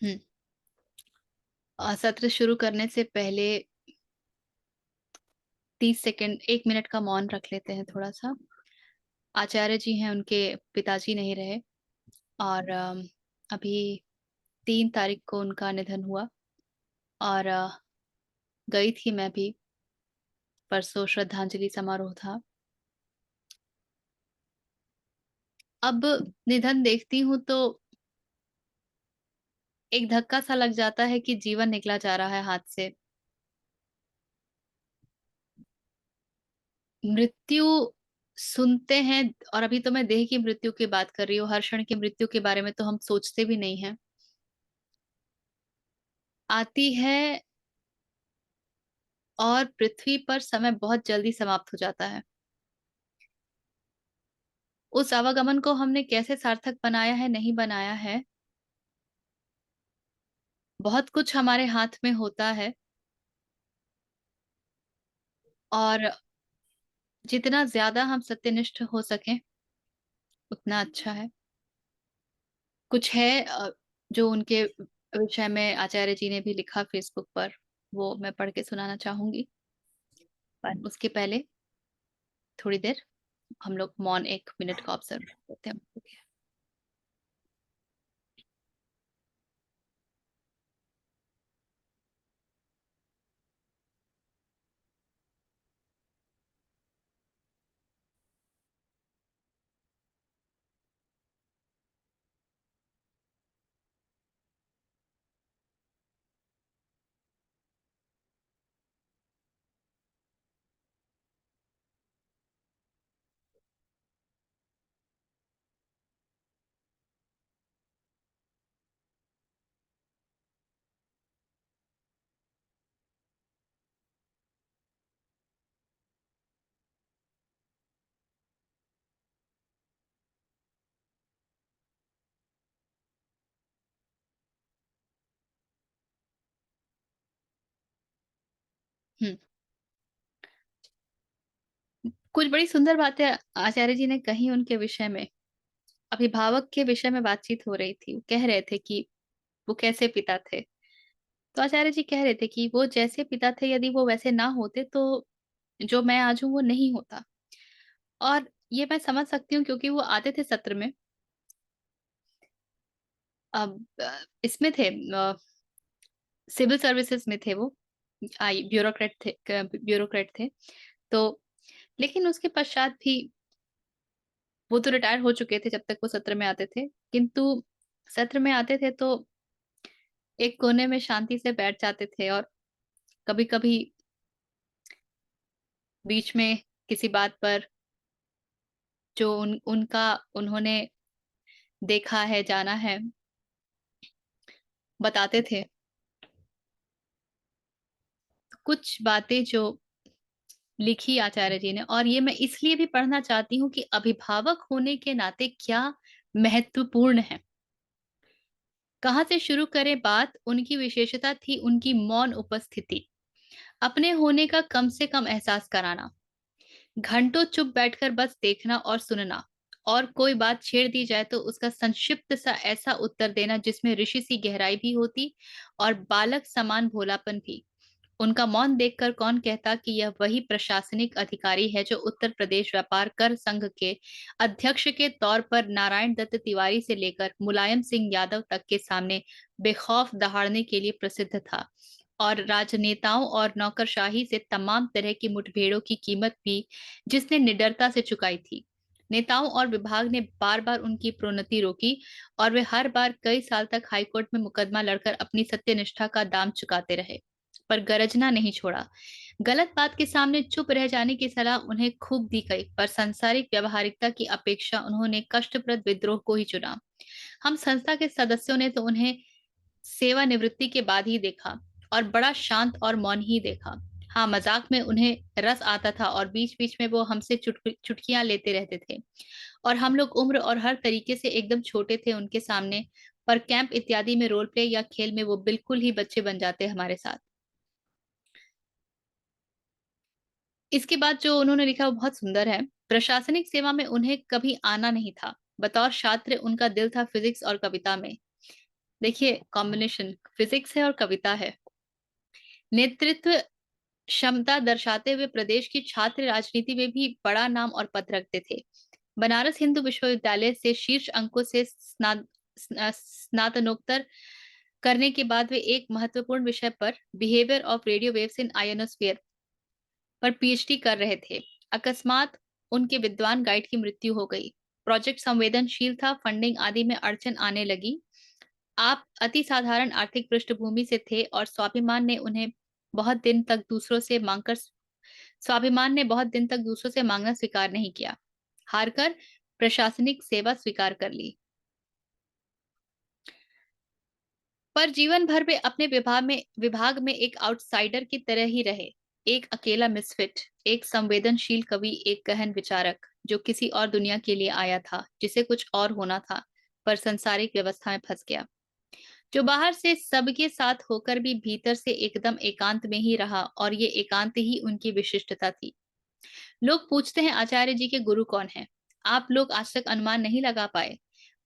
हुँ। सत्र शुरू करने से पहले 30 सेकंड 1 मिनट का मौन रख लेते हैं थोड़ा-सा। आचार्य जी हैं, उनके पिताजी नहीं रहे और अभी 3 तारीख को उनका निधन हुआ और गई थी मैं भी, परसों श्रद्धांजलि समारोह था। अब निधन देखती हूँ तो एक धक्का-सा लग जाता है कि जीवन निकला जा रहा है हाथ से। मृत्यु सुनते हैं और अभी तो मैं देह की मृत्यु की बात कर रही हूँ, हर क्षण की मृत्यु के बारे में तो हम सोचते भी नहीं हैं। आती है और पृथ्वी पर समय बहुत जल्दी समाप्त हो जाता है। उस आवागमन को हमने कैसे सार्थक बनाया है, नहीं बनाया है, बहुत कुछ हमारे हाथ में होता है और जितना ज़्यादा हम सत्यनिष्ठ हो सकें, उतना अच्छा है। कुछ है जो उनके विषय में आचार्य जी ने भी लिखा फ़ेसबुक पर, वो मैं पढ़ के सुनाना चाहूँगी। पर उसके पहले थोड़ी देर हम लोग मौन 1 मिनट का ऑब्ज़र्व करते हैं। हुँ। कुछ बड़ी सुंदर बातें आचार्य जी ने कही उनके विषय में। अभिभावक के विषय में बातचीत हो रही थी। वो कह रहे थे कि वो कैसे पिता थे। तो आचार्य जी कह रहे थे कि वो जैसे पिता थे यदि वो वैसे ना होते तो जो मैं आज हूँ वो नहीं होता। और ये मैं समझ सकती हूँ क्योंकि वो आते थे सत्र में। अब इसमें थे सिविल सर्विसेज़ में थे वो। ब्यूरोक्रेट थे। तो लेकिन उसके पश्चात भी वो तो रिटायर हो चुके थे जब तक वो सत्र में आते थे। किंतु सत्र में आते थे तो एक कोने में शांति से बैठ जाते थे और कभी-कभी बीच में किसी बात पर जो उनका उन्होंने देखा है, जाना है, बताते थे। कुछ बातें जो लिखी आचार्य जी ने और ये मैं इसलिए भी पढ़ना चाहती हूँ कि अभिभावक होने के नाते क्या महत्वपूर्ण है। कहाँ से शुरू करें बात, उनकी विशेषता थी उनकी मौन उपस्थिति। अपने होने का कम से कम एहसास कराना। घंटों चुप बैठकर बस देखना और सुनना और कोई बात छेड़ दी जाए तो उसका संक्षिप्त सा ऐसा उत्तर देना जिसमें ऋषि सी गहराई भी होती और बालक समान भोलापन भी। उनका मौन देखकर कौन कहता कि यह वही प्रशासनिक अधिकारी है जो उत्तर प्रदेश व्यापार कर संघ के अध्यक्ष के तौर पर नारायण दत्त तिवारी से लेकर मुलायम सिंह यादव तक के सामने बेखौफ दहाड़ने के लिए प्रसिद्ध था और राजनेताओं और नौकरशाही से तमाम तरह की मुठभेड़ों की कीमत भी जिसने निडरता से चुकाई थी। नेताओं और विभाग ने बार बार उनकी प्रोन्नति रोकी और वे हर बार कई साल तक हाईकोर्ट में मुकदमा लड़कर अपनी सत्यनिष्ठा का दाम चुकाते रहे पर गरजना नहीं छोड़ा। गलत बात के सामने चुप रह जाने की सलाह उन्हें खूब दी गई पर सांसारिक व्यवहारिकता की अपेक्षा उन्होंने कष्टप्रद विद्रोह को ही चुना। हम संस्था के सदस्यों ने तो उन्हें सेवानिवृत्ति के बाद ही देखा और बड़ा शांत और मौन ही देखा। हाँ, मजाक में उन्हें रस आता था और बीच-बीच में वो हमसे चुटकियां लेते रहते थे और हम लोग उम्र और हर तरीके से एकदम छोटे थे उनके सामने पर कैंप इत्यादि में रोल प्ले या खेल में वो बिल्कुल ही बच्चे बन जाते हमारे साथ। इसके बाद जो उन्होंने लिखा वो बहुत सुंदर है। प्रशासनिक सेवा में उन्हें कभी आना नहीं था। बतौर छात्र उनका दिल था फिजिक्स और कविता में। देखिए, कॉम्बिनेशन फिजिक्स है और कविता है। नेतृत्व क्षमता दर्शाते हुए प्रदेश की छात्र राजनीति में भी बड़ा नाम और पद रखते थे। बनारस हिंदू विश्वविद्यालय से शीर्ष अंकों से स्नातकोत्तर करने के बाद वे एक महत्वपूर्ण विषय पर behaviour of radio waves in ionosphere पर पीएचडी कर रहे थे। अकस्मात उनके विद्वान गाइड की मृत्यु हो गई। प्रोजेक्ट संवेदनशील था, फंडिंग आदि में अड़चन आने लगी। आप अति साधारण आर्थिक पृष्ठभूमि से थे और स्वाभिमान ने बहुत दिन तक दूसरों से मांगना स्वीकार नहीं किया। हारकर प्रशासनिक सेवा स्वीकार कर ली। पर जीवन भर वे अपने विभाग में एक आउटसाइडर की तरह ही रहे। एक अकेला मिसफिट, एक संवेदनशील कवि, एक गहन विचारक जो किसी और दुनिया के लिए आया था, जिसे कुछ और होना था, पर संसारिक व्यवस्था में फंस गया। जो बाहर से सबके साथ होकर भी भीतर से एकदम एकांत में ही रहा, और ये एकांत ही उनकी विशिष्टता थी। लोग पूछते हैं आचार्य जी के गुरु कौन है। आप लोग आज तक अनुमान नहीं लगा पाए।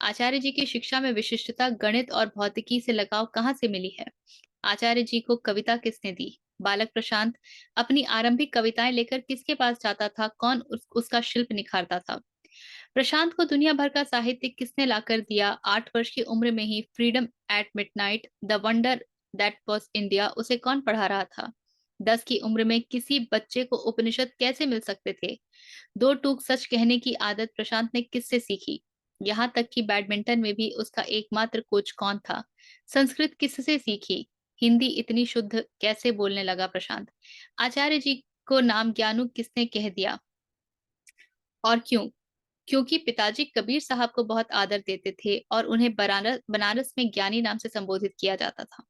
आचार्य जी की शिक्षा में विशिष्टता गणित और भौतिकी से लगाव कहाँ से मिली है? आचार्य जी को कविता किसने दी? बालक प्रशांत अपनी आरंभिक कविताएं लेकर किसके पास जाता था? कौन उसका शिल्प निखारता था? प्रशांत को दुनिया भर का साहित्य किसने लाकर दिया? 8 वर्ष की उम्र में ही freedom at midnight, the wonder that was India उसे कौन पढ़ा रहा था? 10 की उम्र में किसी बच्चे को उपनिषद कैसे मिल सकते थे? दो टूक सच कहने की आदत प्रशांत ने किससे सीखी? यहाँ तक कि बैडमिंटन में भी उसका एकमात्र कोच कौन था? संस्कृत किससे सीखी? हिंदी इतनी शुद्ध कैसे बोलने लगा प्रशांत? आचार्य जी को नाम ज्ञानु किसने कह दिया, और क्यों? क्योंकि पिताजी कबीर साहब को बहुत आदर देते थे और उन्हें बनारस बनारस में ज्ञानी नाम से संबोधित किया जाता था।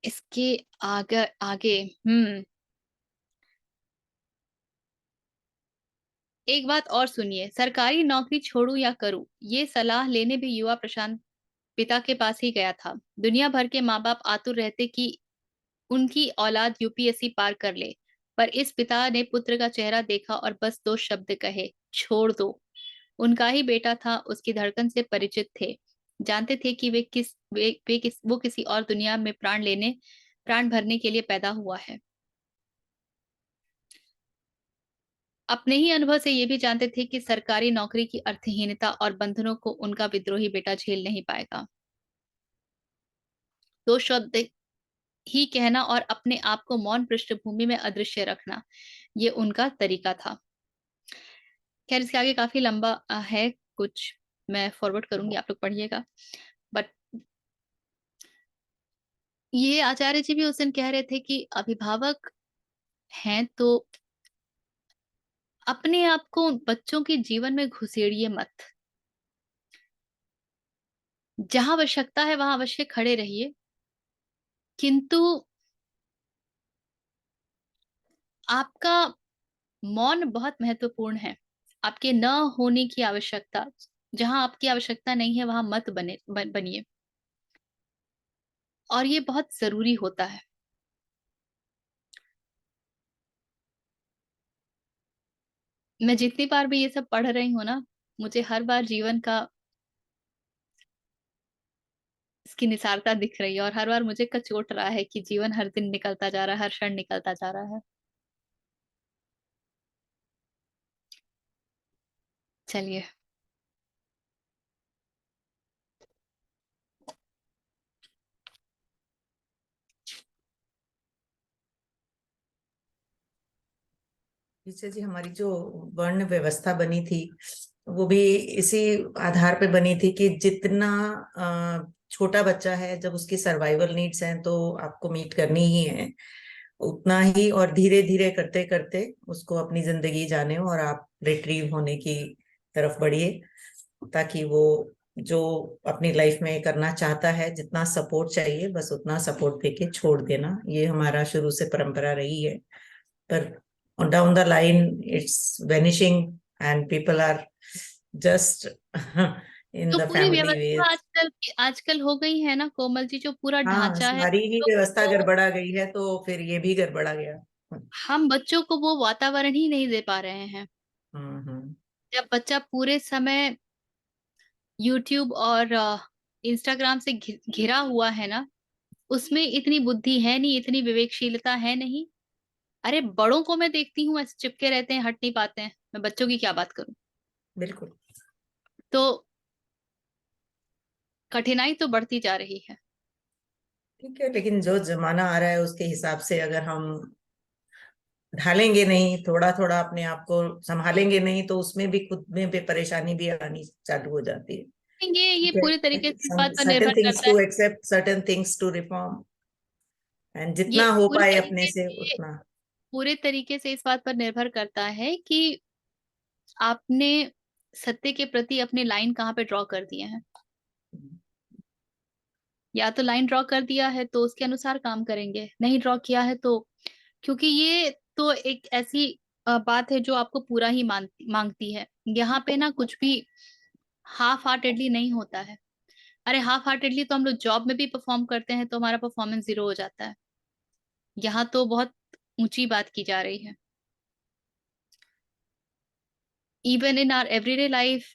इसके आगे आगे एक बात और सुनिए, सरकारी नौकरी छोड़ू या करूं, ये सलाह लेने भी युवा प्रशांत पिता के पास ही गया था। दुनिया भर के माँ बाप आतुर रहते कि उनकी औलाद यूपीएससी पार कर ले, पर इस पिता ने पुत्र का चेहरा देखा और बस दो शब्द कहे, छोड़ दो। उनका ही बेटा था, उसकी धड़कन से परिचित थे, जानते थे कि वो किसी और दुनिया में प्राण भरने के लिए पैदा हुआ है। अपने ही अनुभव से ये भी जानते थे कि सरकारी नौकरी की अर्थहीनता और बंधनों को उनका विद्रोही बेटा झेल नहीं पाएगा। दो शब्द ही कहना और अपने आप को मौन पृष्ठभूमि में अदृश्य रखना, ये उनका तरीका था। खैर, इसके आगे काफी लंबा है, कुछ मैं फॉरवर्ड करूंगी, आप लोग पढ़िएगा। बट ये आचार्य जी भी उस दिन कह रहे थे कि अभिभावक हैं तो अपने आप को बच्चों के जीवन में घुसेड़िए मत। जहां आवश्यकता है वहां अवश्य खड़े रहिए, किंतु आपका मौन बहुत महत्वपूर्ण है। आपके न होने की आवश्यकता, जहां आपकी आवश्यकता नहीं है वहां मत बनिए, और ये बहुत जरूरी होता है। मैं जितनी बार भी ये सब पढ़ रही हूँ ना, मुझे हर बार जीवन का इसकी निसारता दिख रही है, और हर बार मुझे कचोट रहा है कि जीवन हर दिन निकलता जा रहा है, हर क्षण निकलता जा रहा है। चलिए। पीछे जी हमारी जो वर्ण व्यवस्था बनी थी वो भी इसी आधार पे बनी थी कि जितना छोटा बच्चा है, जब उसकी सर्वाइवल नीड्स हैं तो आपको मीट करनी ही है, उतना ही, और धीरे धीरे करते करते उसको अपनी जिंदगी जाने और आप रिट्रीव होने की तरफ बढ़िए, ताकि वो जो अपनी लाइफ में करना चाहता है, जितना सपोर्ट चाहिए बस उतना सपोर्ट देके छोड़ देना, ये हमारा शुरू से परंपरा रही है। पर down the line it's vanishing and people are just in जो द पूरी फैमिली व्यवस्था वेज। आजकल आजकल हो गई है ना कोमल जी, जो पूरा हाँ, ढांचा है, सारी ही तो व्यवस्था वो गड़बड़ा गई है तो फिर ये भी गड़बड़ा गया। हम बच्चों को वो वातावरण ही नहीं दे पा रहे हैं। हम्म। जब बच्चा पूरे समय यूट्यूब और इंस्टाग्राम से घिरा हुआ है ना, उसमें इतनी बुद्धि है नहीं, इतनी विवेकशीलता है नहीं। अरे बड़ों को मैं देखती हूँ ऐसे चिपके रहते हैं, हट नहीं पाते हैं, मैं बच्चों की क्या बात करूं। बिल्कुल। तो कठिनाई तो बढ़ती जा रही है। ठीक है, लेकिन जो जमाना आ रहा है उसके हिसाब से अगर हम ढालेंगे नहीं, थोड़ा थोड़ा अपने आप को संभालेंगे नहीं, तो उसमें भी खुद में भी परेशानी भी आनी चालू हो जाती है। ये ठीक है, पूरे तरीके से इस बात पर सर्टेन निर्भर थिंग्स करता टू है। Accept, certain things to reform, and ये जितना हो पूरे पाए अपने तरीके से से उतना। पूरे तरीके से इस बात पर निर्भर करता है कि आपने सत्य के प्रति अपने लाइन कहाँ पे ड्रॉ कर दिए हैं। या तो लाइन ड्रॉ कर दिया है तो उसके अनुसार काम करेंगे, नहीं ड्रॉ किया है तो, क्योंकि ये तो एक ऐसी बात है जो आपको पूरा ही मांगती है। यहाँ पे ना कुछ भी हाफ हार्टेडली नहीं होता है। अरे हाफ हार्टेडली तो हम लोग जॉब में भी परफॉर्म करते हैं तो हमारा परफॉर्मेंस जीरो हो जाता है। यहाँ तो बहुत ऊंची बात की जा रही है। Even in our everyday life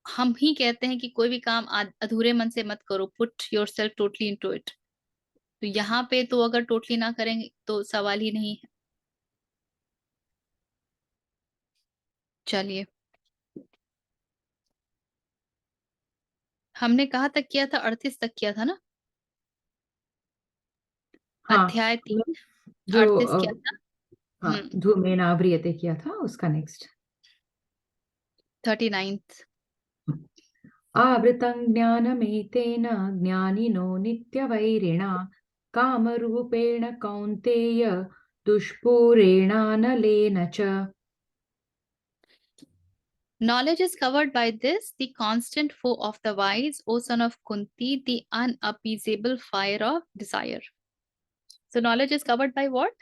हम ही कहते हैं कि कोई भी काम अधूरे मन से मत करो, put your self totally into it. तो यहाँ पे तो अगर टोटली ना करेंगे तो सवाल ही नहीं है। चलिए, हमने कहाँ तक किया था? 38 तक किया था ना? हाँ, अध्याय 3, जो 38 किया था। हाँ, हम्म। धूमेन आव्रियते किया था, उसका नेक्स्ट। 39th। आवृतं ज्ञानमेतेन ज्ञानिनो नित्यवैरिणा कामरूपेण कौन्तेय दुष्पूरेणानलेन च। Knowledge is covered by this, the constant foe of the wise, O son of Kunti, the unappeasable fire of desire. So knowledge is covered by what?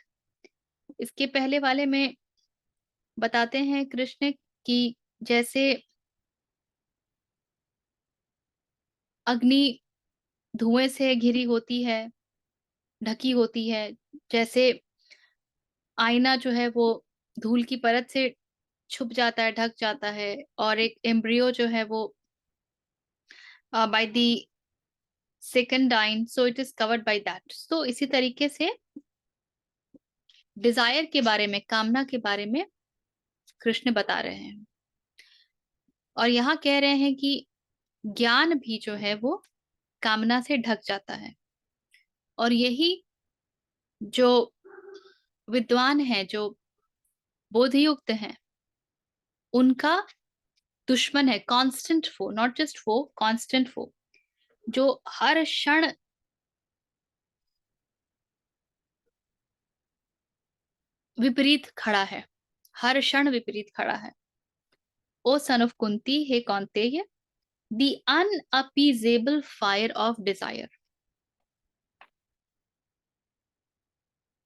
इसके पहले वाले में बताते हैं कृष्ण की जैसे अग्नि धुएं से घिरी होती है, ढकी होती है, जैसे आईना जो है वो धूल की परत से छुप जाता है, ढक जाता है, और एक एम्ब्रियो जो है वो by the secundine, so it is covered by that. तो इसी तरीके से डिजायर के बारे में, कामना के बारे में कृष्ण बता रहे हैं। और यहाँ कह रहे हैं कि ज्ञान भी जो है वो कामना से ढक जाता है। और यही जो विद्वान है, जो बोधयुक्त हैं, उनका दुश्मन है, constant foe, not just foe, constant foe, जो हर क्षण विपरीत खड़ा है, हर क्षण विपरीत खड़ा है। ओ सन ऑफ कुंती, हे Kaunteya, the unappeasable fire of desire.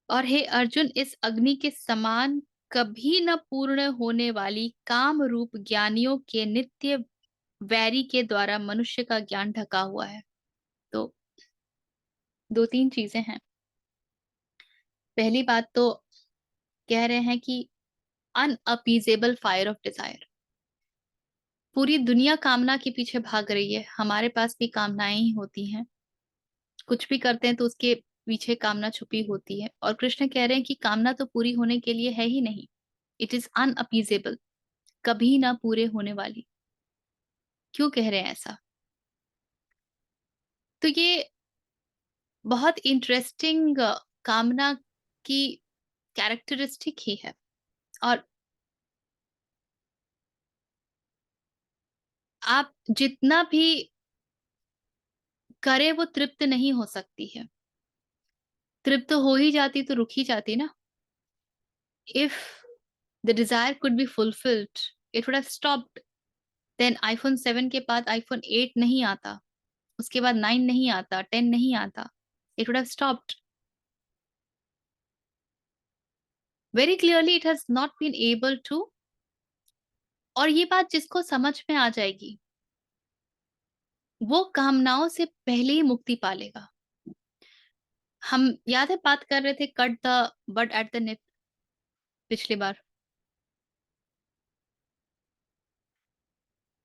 और हे अर्जुन, इस अग्नि के समान कभी न पूर्ण होने वाली काम रूप ज्ञानियों के नित्य वैरी के द्वारा मनुष्य का ज्ञान ढका हुआ है। तो दो तीन चीजें हैं। पहली बात तो कह रहे हैं कि अनअपीजेबल फायर ऑफ डिजायर, पूरी दुनिया कामना के पीछे भाग रही है। हमारे पास भी कामनाएं ही होती हैं, कुछ भी करते हैं तो उसके पीछे कामना छुपी होती है। और कृष्ण कह रहे हैं कि कामना तो पूरी होने के लिए है ही नहीं, इट इज अनअपीजेबल, कभी ना पूरे होने वाली। क्यों कह रहे हैं ऐसा? तो ये बहुत इंटरेस्टिंग कामना की कैरेक्टरिस्टिक ही है। और आप जितना भी करे वो तृप्त नहीं हो सकती है। तृप्त हो ही जाती तो रुक ही जाती ना। If the desire could be fulfilled, it would have stopped. Then iPhone 7 के बाद आईफोन 8 नहीं आता, उसके बाद 9 नहीं आता, 10 नहीं आता, it would have stopped. Very clearly it has not been able to. और ये बात जिसको समझ में आ जाएगी, वो कामनाओं से पहले ही मुक्ति पा लेगा। हम याद है बात कर रहे थे cut the bud at the nip पिछली बार।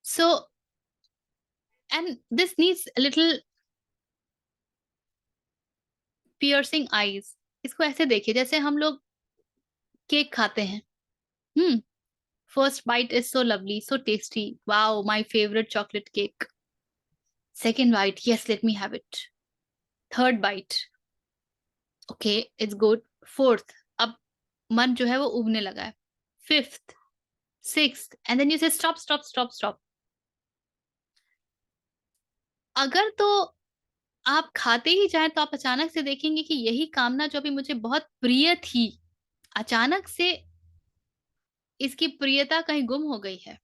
सो And this needs a little piercing eyes. इसको ऐसे देखिए जैसे हम लोग केक खाते हैं. First bite is so lovely, so tasty. Wow, my favorite chocolate cake. Second bite, yes, let me have it. Third bite, okay, it's good. Fourth, अब मन जो है वो उबने लगा है. Fifth, sixth, and then you say stop, stop, stop, stop. अगर तो आप खाते ही जाएं तो आप अचानक से देखेंगे कि यही कामना जो अभी मुझे बहुत प्रिय थी, अचानक से इसकी प्रियता कहीं गुम हो गई है.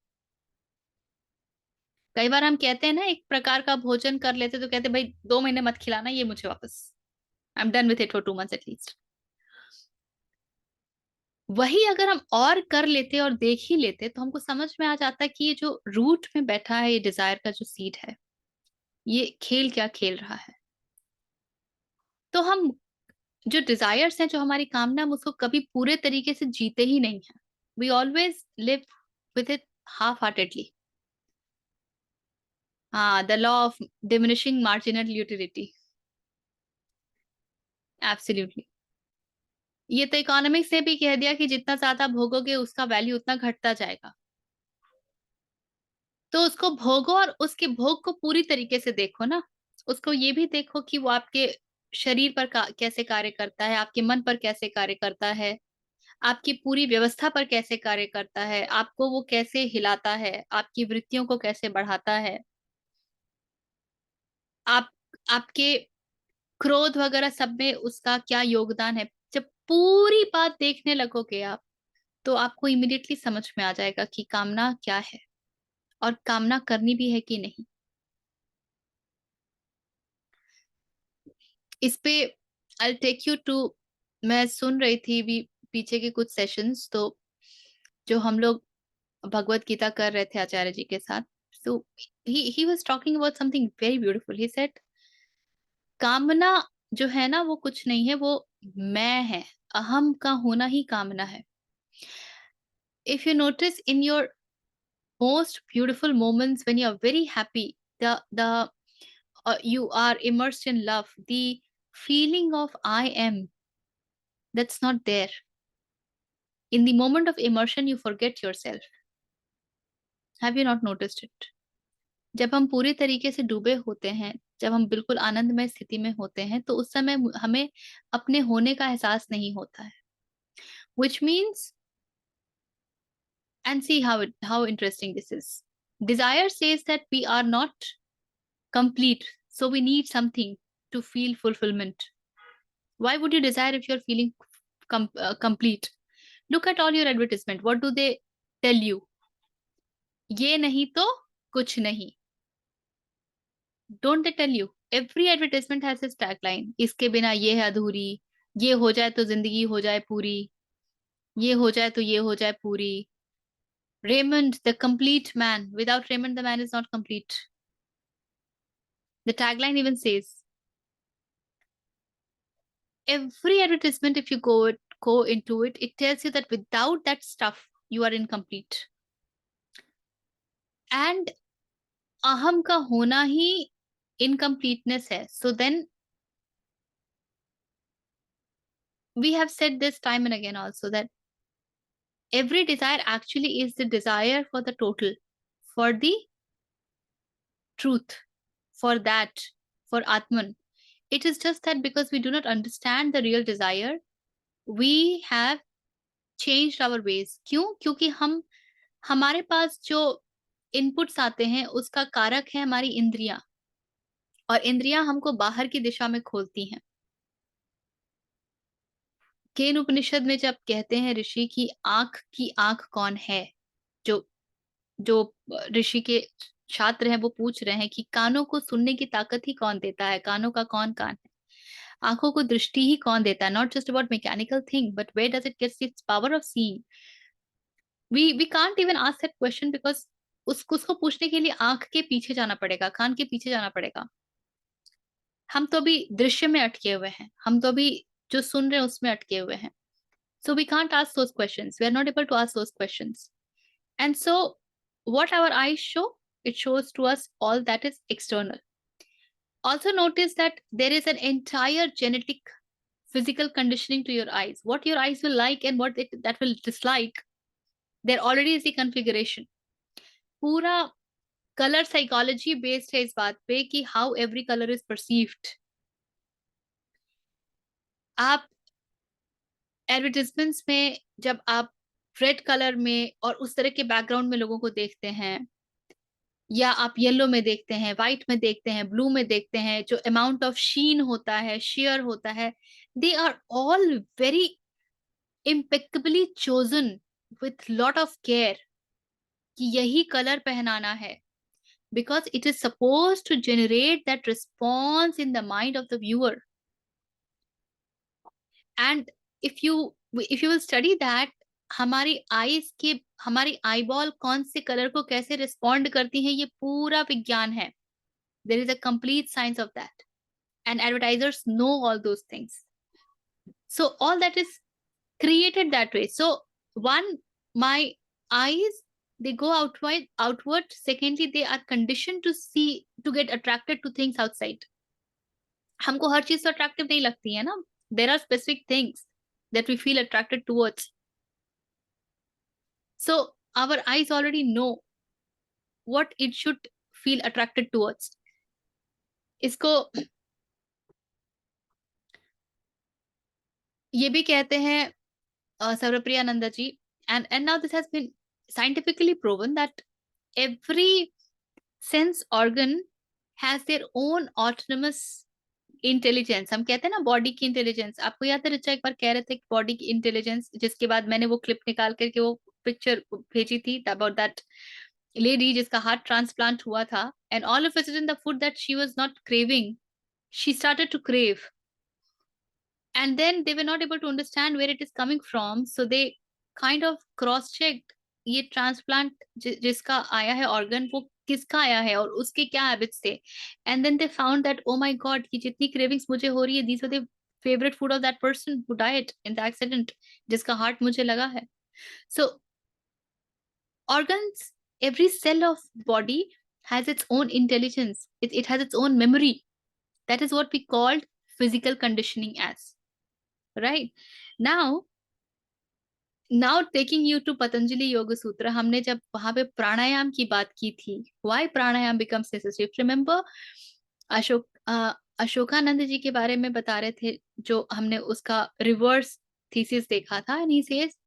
कई बार हम कहते हैं ना, एक प्रकार का भोजन कर लेते तो कहते भाई 2 महीने मत खिलाना ये मुझे वापस. I am done with it for 2 months at least. वही अगर हम और कर लेते और देख ही लेते तो हमको समझ में आ जाता कि ये जो रूट में बैठा है, ये डिजायर का जो सीड है, ये खेल क्या खेल रहा है. तो हम जो डिजायर्स हैं, जो हमारी कामना, हम उसको कभी पूरे तरीके से जीते ही नहीं है. We always live with it half heartedly. हाँ, the law of diminishing marginal utility. Absolutely. ये तो इकोनॉमिक्स ने भी कह दिया कि जितना ज्यादा भोगोगे उसका वैल्यू उतना घटता जाएगा. तो उसको भोगो और उसके भोग को पूरी तरीके से देखो ना. उसको ये भी देखो कि वो आपके शरीर पर कैसे कार्य करता है, आपके मन पर कैसे कार्य करता है, आपकी पूरी व्यवस्था पर कैसे कार्य करता है, आपको वो कैसे हिलाता है, आपकी वृत्तियों को कैसे बढ़ाता है, आप आपके क्रोध वगैरह सब में उसका क्या योगदान है. जब पूरी बात देखने लगोगे आप, तो आपको इमिडिएटली समझ में आ जाएगा कि कामना क्या है और कामना करनी भी है कि नहीं. इस पे आई टेक यू टू, मैं सुन रही थी भी पीछे के कुछ सेशंस, तो जो हम लोग भगवत गीता कर रहे थे आचार्य जी के साथ, so he was talking about something very beautiful. He said कामना जो है ना वो कुछ नहीं है, वो मैं है, अहम का होना ही कामना है. If you notice in your most beautiful moments when you are very happy, the you are immersed in love, the feeling of I am, that's not there. In the moment of immersion you forget yourself. Have you not noticed it? जब हम पूरी तरीके से डूबे होते हैं, जब हम बिल्कुल आनंदमय स्थिति में होते हैं, तो उस समय हमें अपने होने का एहसास नहीं होता है. Which means, and see how interesting this is. Desire says that we are not complete, so we need something to feel fulfillment. Why would you desire if you're feeling complete? Look at all your advertisement. What do they tell you? ये नहीं तो कुछ नहीं. Don't they tell you? Every advertisement has its tagline. इसके बिना ये है अधूरी, ये हो जाए तो जिंदगी हो जाए पूरी, ये हो जाए तो ये हो जाए पूरी. Raymond, the complete man. Without Raymond, the man is not complete. The tagline even says, every advertisement, if you go into it, it tells you that without that stuff, you are incomplete. And aham का होना ही incompleteness है. So then, we have said this time and again also that every desire actually is the desire for the total, for the truth, for that, for Atman. It is just that because we do not understand the real desire, we have changed our ways. क्यों? क्योंकि हमारे पास जो inputs आते हैं उसका कारक है हमारी इंद्रियां, और इंद्रियां हमको बाहर की दिशा में खोलती हैं. केन उपनिषद में जब कहते हैं ऋषि की आंख कौन है, जो जो ऋषि के छात्र हैं वो पूछ रहे हैं कि कानों को सुनने की ताकत ही कौन देता है, कानों का कौन कान है, आंखों को दृष्टि ही कौन देता है. Not just about mechanical thing, but where does it gets its power of seeing. We can't even ask that question because उसको पूछने के लिए आंख के पीछे जाना पड़ेगा, कान के पीछे जाना पड़ेगा. हम तो अभी दृश्य में अटके हुए हैं, हम तो अभी जो सुन रहे हैं उसमें अटके हुए हैं. So we can't ask those questions. We are not able to ask those questions. And so what our eyes show? it shows to us all that is external. Also notice that there is an entire genetic physical conditioning to your eyes. What your eyes will like and what that will dislike, there already is the configuration. पूरा colour psychology based है इस बात पे कि how every colour is perceived. आप advertisements में जब आप रेड कलर में और उस तरह के बैकग्राउंड में लोगों को देखते हैं, या आप येलो में देखते हैं, व्हाइट में देखते हैं, ब्लू में देखते हैं, जो अमाउंट ऑफ शीन होता है, शेयर होता है, they are all very impeccably chosen with lot of care कि यही कलर पहनाना है, because it is supposed to generate that response in the mind of the viewer. And if you will study that, हमारी eyes के, हमारी eyeball कौन से colour को कैसे रिस्पॉन्ड करती है, ये पूरा विज्ञान है. There is a complete science of that, and advertisers know all those things. So all that is created that way. So one, my eyes, they go outward. Secondly, they are conditioned to see, to get attracted to things outside. हमको हर चीज तो attractive नहीं लगती है ना. There are specific things that we feel attracted towards. So our eyes already know what it should feel attracted towards. इसको ये भी कहते हैं सर्वप्रिया Nanda ji, and now this has been scientifically proven that every sense organ has their own autonomous intelligence. हम कहते हैं ना body की इंटेलिजेंस. आपको याद है ऋचा एक बार कह रहे थे बॉडी की इंटेलिजेंस, जिसके बाद मैंने वो क्लिप निकाल करके वो पिक्चर भेजी थी अबाउट दैट लेडी जिसका हार्ट ट्रांसप्लांट हुआ था, and all of a sudden the food that she was not craving, she started to crave, and then they were not able to understand where it is coming from, so they kind of cross checked ये transplant जिसका आया है organ, वो किसका आया है और उसके क्या हैबिट्स थे. And then they found that oh my God, ये जितनी क्रेविंग्स मुझे हो रही है, these are the favourite food of that person who died in the accident, जिसका हार्ट मुझे लगा है. सो organs, every cell of body has its own intelligence, it has its own memory. That is what we called physical conditioning as, right? Now taking you to Patanjali Yoga Sutra, हमने जब वहां पे प्राणायाम की बात की थी, why pranayam becomes necessary. Remember Ashokanand जी के बारे में बता रहे थे, जो हमने उसका रिवर्स थीसिस देखा था, and he says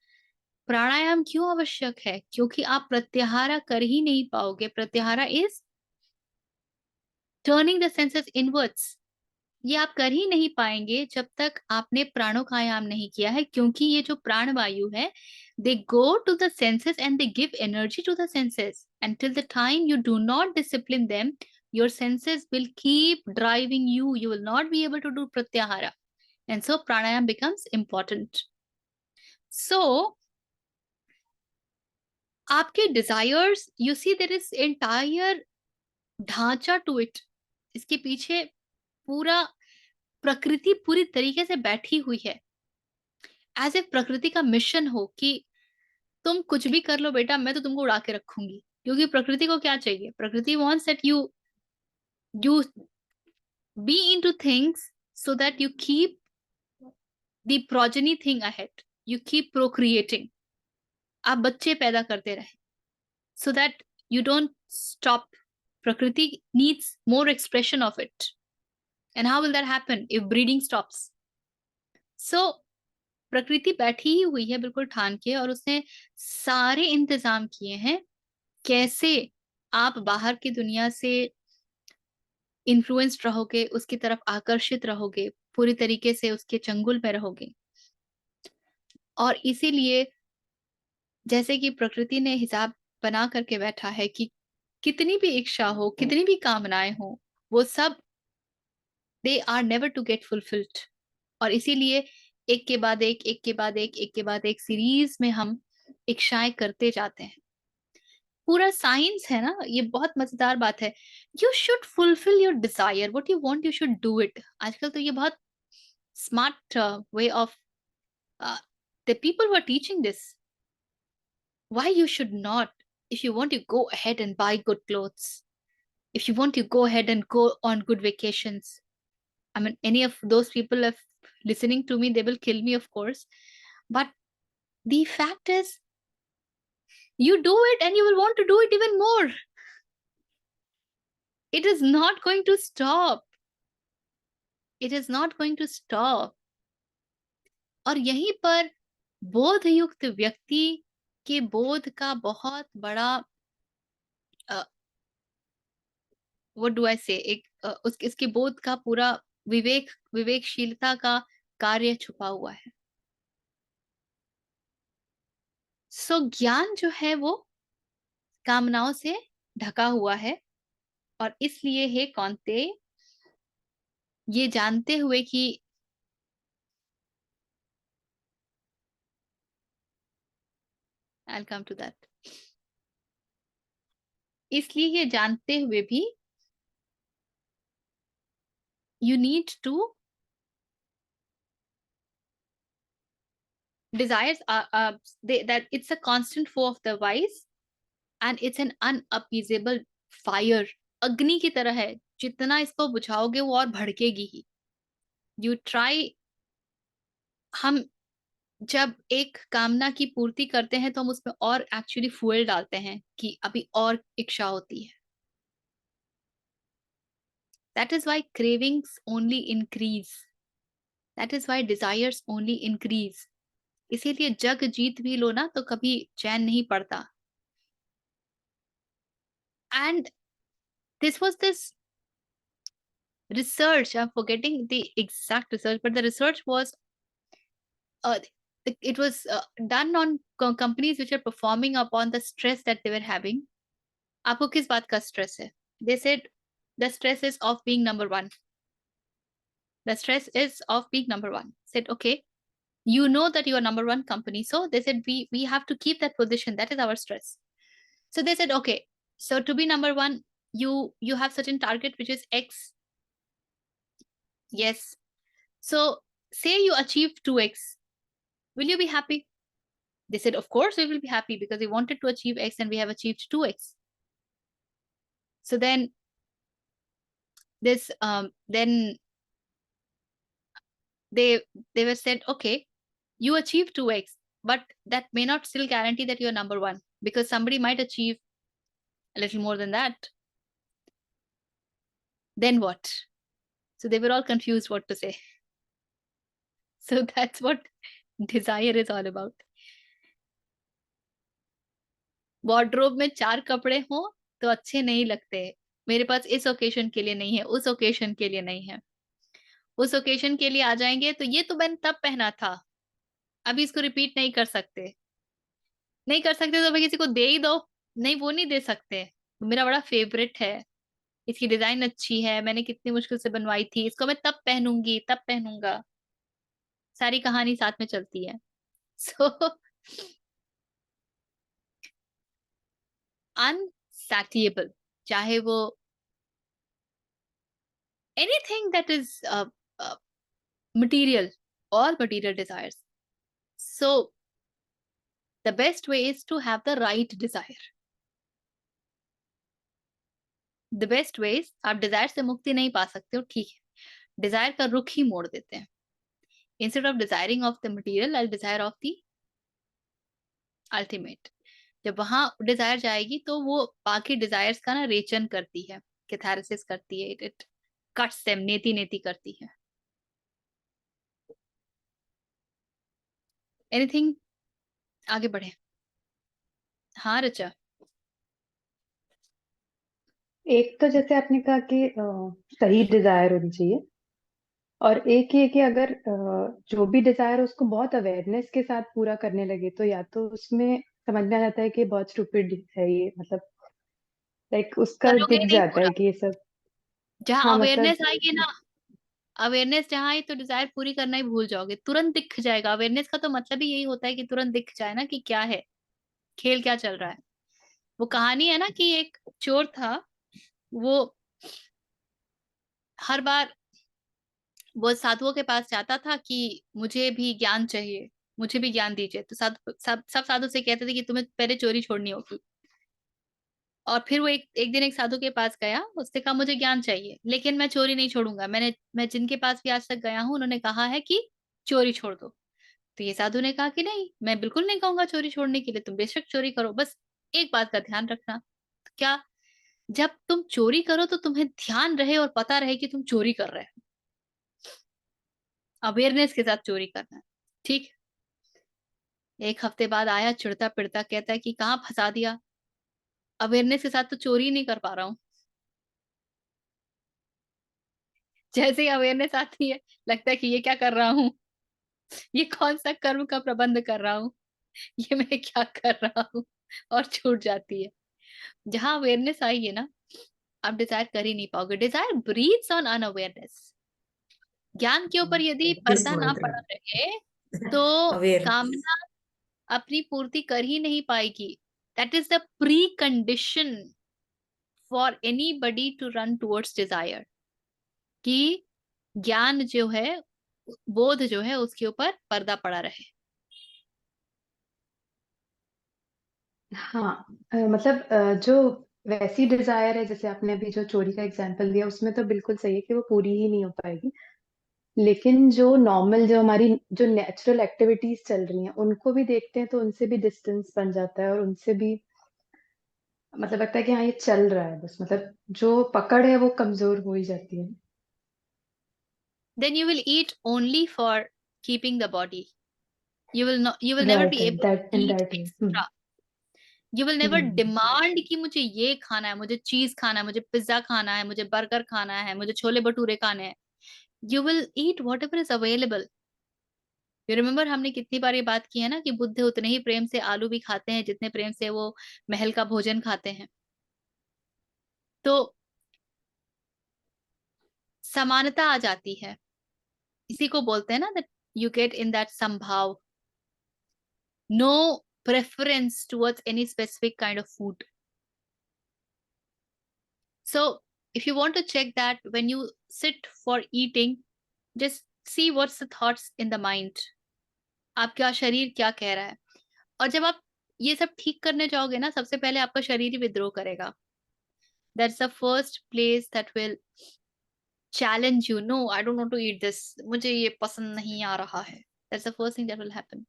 प्राणायाम क्यों आवश्यक है, क्योंकि आप प्रत्याहारा कर ही नहीं पाओगे. Pratyahara is turning the senses inwards. ये आप कर ही नहीं पाएंगे जब तक आपने प्राणों का आयाम नहीं किया है, क्योंकि ये जो प्राण वायु है, they go to the senses and they give energy to the senses, and till the time you do not discipline them, your senses will keep driving you, you will not be able to do pratyahara, and so pranayam becomes important. So आपके desires, you see there is entire ढांचा to it. इसके पीछे पूरा प्रकृति पूरी तरीके से बैठी हुई है, एज ए प्रकृति का मिशन हो कि तुम कुछ भी कर लो बेटा, मैं तो तुमको उड़ा के रखूंगी. क्योंकि प्रकृति को क्या चाहिए, प्रकृति wants that you be into things so that you keep the progeny thing ahead, you keep procreating. आप बच्चे पैदा करते रहे, so that you don't stop. Prakriti needs more expression of it. And how will that happen if breeding stops? So प्रकृति बैठी ही हुई है बिल्कुल ठान के, और उसने सारे इंतजाम किए हैं कैसे आप बाहर की दुनिया से इन्फ्लुएंस्ड रहोगे, उसकी तरफ आकर्षित रहोगे, पूरी तरीके से उसके चंगुल में रहोगे. और इसीलिए जैसे कि प्रकृति ने हिसाब बना करके बैठा है कि कितनी भी इच्छा हो, कितनी भी कामनाएं हो, वो सब they are never to get fulfilled. और इसीलिए एक के बाद एक, एक के बाद एक, एक के बाद एक सीरीज में हम इच्छाएं करते जाते हैं. पूरा साइंस है ना, ये बहुत मजेदार बात है. You should fulfil your desire, what you want you should do it. आजकल तो ये बहुत smart way of the people who are teaching this. Why you should not, if you want, you go ahead and buy good clothes. If you want, you go ahead and go on good vacations. I mean, any of those people if listening to me, they will kill me, of course. But the fact is, you do it and you will want to do it even more. It is not going to stop. It is not going to stop. और यहीं पर बोधयुक्त व्यक्ति के बोध का बहुत बड़ा what do I से एक इसके बोध का पूरा विवेकशीलता का कार्य छुपा हुआ है. सो ज्ञान जो है वो कामनाओं से ढका हुआ है, और इसलिए हे कौन्तेय, ये जानते हुए कि I'll come to that. इसलिए ये जानते हुए भी you need to desires that it's a constant foe of the wise and it's an unappeasable fire. अग्नि की तरह है, जितना इसको बुझाओगे वो और भड़केगी ही. You try, हम जब एक कामना की पूर्ति करते हैं तो हम उसमें और एक्चुअली फ्यूल डालते हैं कि अभी और इच्छा होती है. That is why cravings only increase. That is why desires only increase. इसीलिए जग जीत भी लो ना तो कभी चैन नहीं पड़ता. And this was this research, I'm forgetting the exact research, but the research was it was done on companies which are performing upon the stress that they were having. आपको किस बात का stress है? They said the stress is of being number one. The stress is of being number one. Said, okay, you know that you are number one company. So they said, we have to keep that position. That is our stress. So they said, okay, so to be number one, you have certain target, which is X. Yes. So say you achieve 2X. Will you be happy? They said, of course we will be happy because we wanted to achieve X and we have achieved 2X. So then this, then they were said, okay, you achieve 2X, but that may not still guarantee that you're number one, because somebody might achieve a little more than that. Then what? So they were all confused what to say. So that's what desire is all about. Wardrobe में 4 कपड़े हो तो अच्छे नहीं लगते. मेरे पास इस occasion के लिए नहीं है, उस ओकेशन के लिए नहीं है. उस ओकेशन के लिए आ जाएंगे तो ये तो मैंने तब पहना था, अभी इसको रिपीट नहीं कर सकते. नहीं कर सकते तो भाई किसी को दे ही दो. नहीं, वो नहीं दे सकते. मेरा बड़ा फेवरेट है, इसकी डिजाइन अच्छी है, मैंने कितनी मुश्किल से बनवाई थी, इसको मैं तब पहनूंगी, तब पहनूंगा. सारी कहानी साथ में चलती है. सो अनसैटिएबल, चाहे वो anything that is material or material desires. So the best way is to have the right desire. The best way is, आप डिजायर से मुक्ति नहीं पा सकते हो, ठीक है, डिजायर का रुख ही मोड़ देते हैं. Instead of desiring of the material, I'll desire of the ultimate. जब वहां डिजायर जाएगी तो वो बाकी डिजायर्स का ना रेचन करती है, कैथारसिस करती है, इट कट्स देम, नेति नेति करती है. एनीथिंग, आगे बढ़े. हाँ रचा. एक तो जैसे आपने कहा कि सही डिजायर होनी चाहिए, और एक ये कि अगर जो भी डिजायर उसको बहुत अवेयरनेस के साथ पूरा करने लगे तो या तो उसमें समझ में आ जाता है कि बहुत स्टूपिड है ये, मतलब लाइक उसका करोगे दिख नहीं जाता पूरा. है कि ये सब. जहाँ हाँ अवेयरनेस मतलब आएगी ना, अवेयरनेस जहाँ आई तो डिजायर पूरी करना ही भूल जाओगे, तुरंत दिख जाएगा. अवेयरनेस का तो मतलब ही यही होता है कि तुरंत दिख जाए ना कि क्या है, खेल क्या चल रहा है. वो कहानी है ना कि एक चोर था, वो हर बार वो साधुओं के पास जाता था कि मुझे भी ज्ञान चाहिए, मुझे भी ज्ञान दीजिए. तो साधु सब साधु से कहते थे कि तुम्हें पहले चोरी छोड़नी होगी. और फिर वो एक दिन एक साधु के पास गया, उसने कहा मुझे ज्ञान चाहिए, लेकिन मैं चोरी नहीं छोड़ूंगा। मैं जिनके पास भी आज तक गया हूँ, उन्होंने कहा है कि चोरी छोड़ दो। तो ये साधु ने कहा कि नहीं, मैं बिल्कुल नहीं कहूंगा चोरी छोड़ने के लिए, तुम बेशक चोरी करो, बस एक बात का ध्यान रखना। क्या? जब तुम चोरी करो तो तुम्हें ध्यान रहे और पता रहे कि तुम चोरी कर रहे हो, अवेयरनेस के साथ चोरी करना है। ठीक। एक हफ्ते बाद आया चिढ़ता पिड़ता, कहता है कि कहाँ फंसा दिया, अवेयरनेस के साथ तो चोरी नहीं कर पा रहा हूँ। जैसे ही अवेयरनेस आती है, लगता है कि ये क्या कर रहा हूँ, ये कौन सा कर्म का प्रबंध कर रहा हूँ, ये मैं क्या कर रहा हूँ, और छूट जाती है। जहां अवेयरनेस आई है ना, आप डिजायर कर ही नहीं पाओगे। Desire breeds on unawareness. ज्ञान के ऊपर यदि किस पर्दा ना बोलते पड़ा रहे हैं तो अवेयर। कामना अपनी पूर्ति कर ही नहीं पाएगी। That is the precondition for anybody to run towards desire, कि ज्ञान जो है, बोध जो है, उसके ऊपर पर्दा पड़ा रहे। हाँ, मतलब जो वैसी डिजायर है, जैसे आपने अभी जो चोरी का एग्जांपल दिया, उसमें तो बिल्कुल सही है कि वो पूरी ही नहीं हो पाएगी। लेकिन जो नॉर्मल, जो हमारी जो नेचुरल एक्टिविटीज चल रही हैं, उनको भी देखते हैं तो उनसे भी डिस्टेंस बन जाता है, और उनसे भी मतलब लगता है कि हाँ ये चल रहा है, बस मतलब जो पकड़ है वो कमजोर हो ही जाती है। Then you will eat only for keeping the body. You will never right be right, able to that in eat that way. extra. You will never hmm. demand कि मुझे ये खाना है, मुझे चीज खाना है, मुझे पिज्जा खाना है, मुझे बर्गर खाना है, मुझे छोले भटूरे खाने हैं। You will eat whatever is available. You remember हमने कितनी बार ये बात की है ना, कि बुद्ध उतने ही प्रेम से आलू भी खाते हैं जितने प्रेम से वो महल का भोजन खाते हैं। तो समानता आ जाती है। इसी को बोलते हैं ना, that you get in that संभाव, no preference towards any specific kind of food. So if you want to check that when you sit for eating, just see what's the thoughts in the mind. आपका शरीर क्या कह रहा है। और जब आप ये सब ठीक करने जाओगे ना, सबसे पहले आपका शरीर ही विद्रोह करेगा। That's the first place that will challenge you. No, I don't want to eat this. मुझे ये पसंद नहीं आ रहा है. That's the first thing that will happen.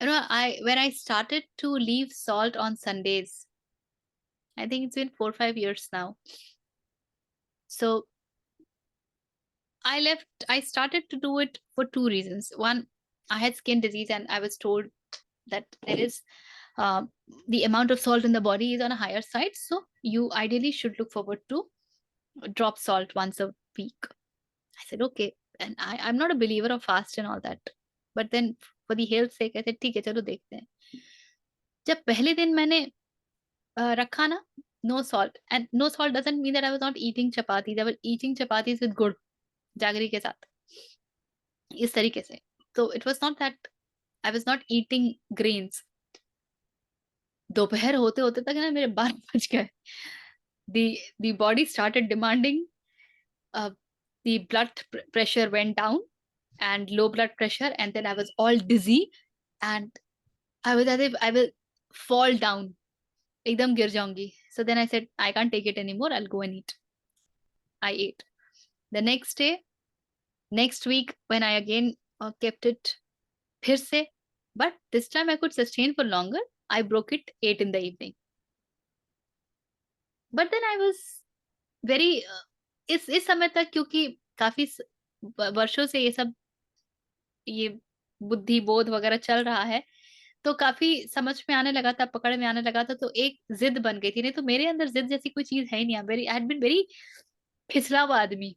You know, when I started to leave salt on Sundays, I think it's been 4 or 5 years now. So I started to do it for two reasons. One, I had skin disease and I was told that there is the amount of salt in the body is on a higher side. So you ideally should look forward to drop salt once a week. I said, okay. And I'm not a believer of fast and all that. But then for the health sake, I said, ठीक है, चलो देखते हैं। जब पहले दिन मैंने रखा ना, no salt, and no salt doesn't mean that I was not eating chapatis. I was eating chapatis with गुड़, जागरी के साथ, इस तरीके से। तो it was not that I was not eating grains. दोपहर होते होते तक ना मेरे 12 बज गए। The body started demanding. The blood pressure went down, and low blood pressure, and then I was all dizzy, and I was as if I will fall down, एकदम गिर जाऊंगी. So then I said, I can't take it anymore, I'll go and eat. I ate. The next day, next week, when I again kept it, फिर से, but this time I could sustain for longer. I broke it 8 in the evening. But then I was very इस समय तक, क्योंकि काफी वर्षों से ये सब, ये बुद्धि बोध वगैरह चल रहा है, तो काफी समझ में आने लगा था, पकड़ में आने लगा था, तो एक जिद बन गई थी। नहीं तो मेरे अंदर जिद जैसी कोई चीज है ही नहीं। आई हैड बीन वेरी फिसला हुआ आदमी,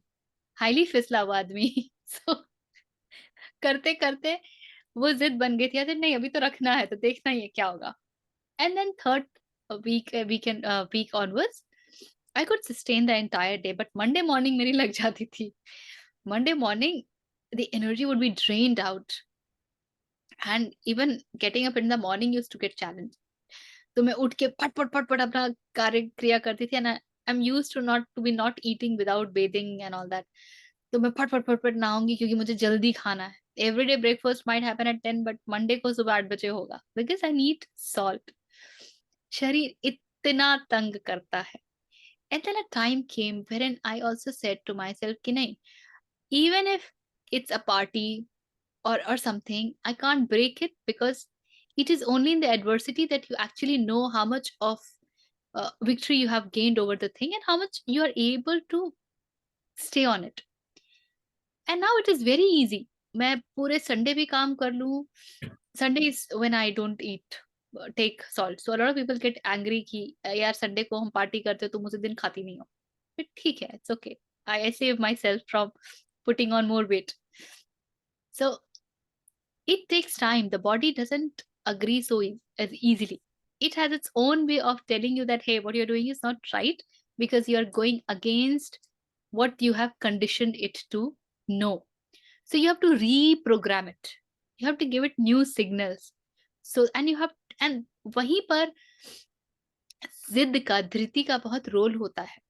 हाईली फिसला हुआ आदमी। सो करते करते वो जिद बन गई थी। नहीं, अभी तो रखना है, तो देखना ही है क्या होगा। And then third week onwards I could sustain the entire day, but Monday morning मेरी लग जाती थी। Monday morning the energy would be drained out, and even getting up in the morning used to get challenged. तो मैं उठ के फट फट फट फट अपना कार्य क्रिया करती थी, and I'm used to not eating without bathing and all that. तो मैं फट फट फट फट नहाऊंगी, क्योंकि मुझे जल्दी खाना है। Everyday breakfast might happen at 10, but Monday को सुबह 8 बजे होगा, because I need salt. शरीर कितना तंग करता है. And then a time came wherein I also said to myself कि नहीं, even if it's a party or something, I can't break it, because it is only in the adversity that you actually know how much of victory you have gained over the thing and how much you are able to stay on it. And now it is very easy. मैं पूरे Sunday भी काम कर लूं. Sunday is when I don't eat, take salt. So a lot of people get angry कि यार Sunday को हम पार्टी करते हो तुम उस दिन खाती नहीं हो. But ठीक है, it's okay. I save myself from putting on more weight. So it takes time. The body doesn't agree as easily. It has its own way of telling you that, hey, what you're doing is not right, because you're going against what you have conditioned it to know. So you have to reprogram it. You have to give it new signals. So and वहीं पर जिद का, धृति का बहुत role होता है.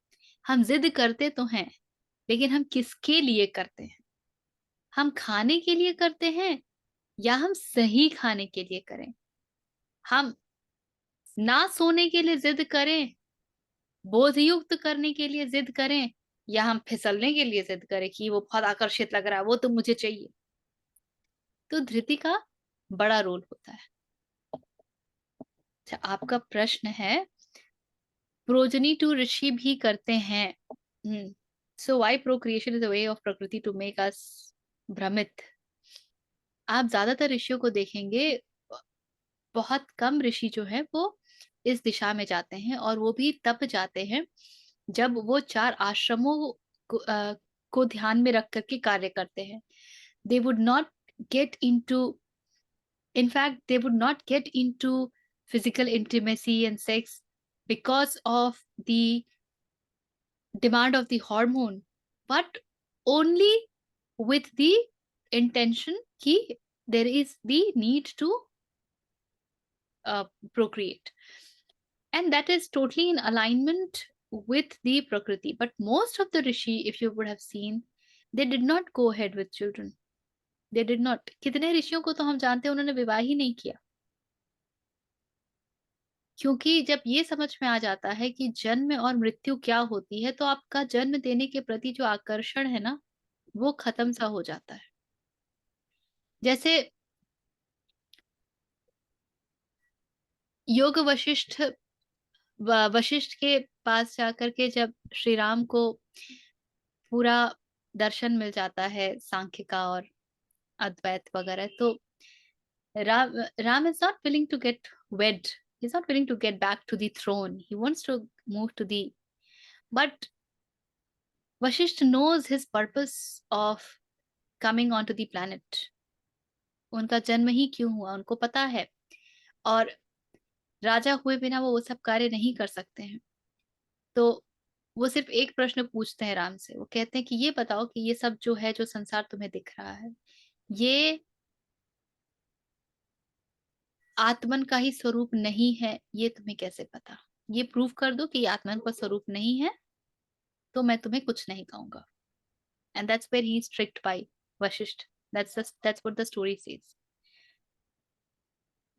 हम जिद करते तो हैं, लेकिन हम किसके लिए करते हैं? हम खाने के लिए करते हैं या हम सही खाने के लिए करें? हम ना सोने के लिए जिद करें, बोधयुक्त करने के लिए जिद करें, या हम फिसलने के लिए जिद करें कि वो बहुत आकर्षित लग रहा है, वो तो मुझे चाहिए. तो धृति का बड़ा रोल होता है. अच्छा, आपका प्रश्न है प्रोजनी टू ऋषि भी करते हैं. So why procreation is a way of प्रकृति टू मेक अस भ्रमित. आप ज्यादातर ऋषियों को देखेंगे, बहुत कम ऋषि जो है वो इस दिशा में जाते हैं, और वो भी तब जाते हैं जब वो 4 आश्रमों को ध्यान में रख करके कार्य करते हैं. They would not get into, in fact, they would not get into physical intimacy and sex because of the demand of the hormone, but only with the intention कि there is the need to procreate, and that is totally in alignment with the prakriti. But most of the rishi, if you would have seen, they did not go ahead with children. They did not. कितने ऋषियों को तो हम जानते हैं उन्होंने विवाह ही नहीं किया, क्योंकि जब ये समझ में आ जाता है कि जन्म और मृत्यु क्या होती है, तो आपका जन्म देने के प्रति जो आकर्षण है ना, वो खत्म सा हो जाता है. जैसे योग वशिष्ठ के पास जाकर के जब श्री राम को पूरा दर्शन मिल जाता है सांख्य का और अद्वैत वगैरह, तो Ram is not willing to get wed. He's not willing to get back to the throne. He wants to move to the, but Vashishth knows his purpose of coming onto the planet. उनका जन्म ही क्यों हुआ उनको पता है, और राजा हुए बिना वो सब कार्य नहीं कर सकते हैं. तो वो सिर्फ एक प्रश्न पूछते हैं राम से. वो कहते हैं कि ये बताओ कि ये सब जो है, जो संसार तुम्हें दिख रहा है, ये आत्मन का ही स्वरूप नहीं है, ये तुम्हें कैसे पता? ये प्रूव कर दो कि ये आत्मन का स्वरूप नहीं है, तो मैं तुम्हें कुछ नहीं कहूंगा. And that's where he is tricked by Vashishtha. that's what the story says.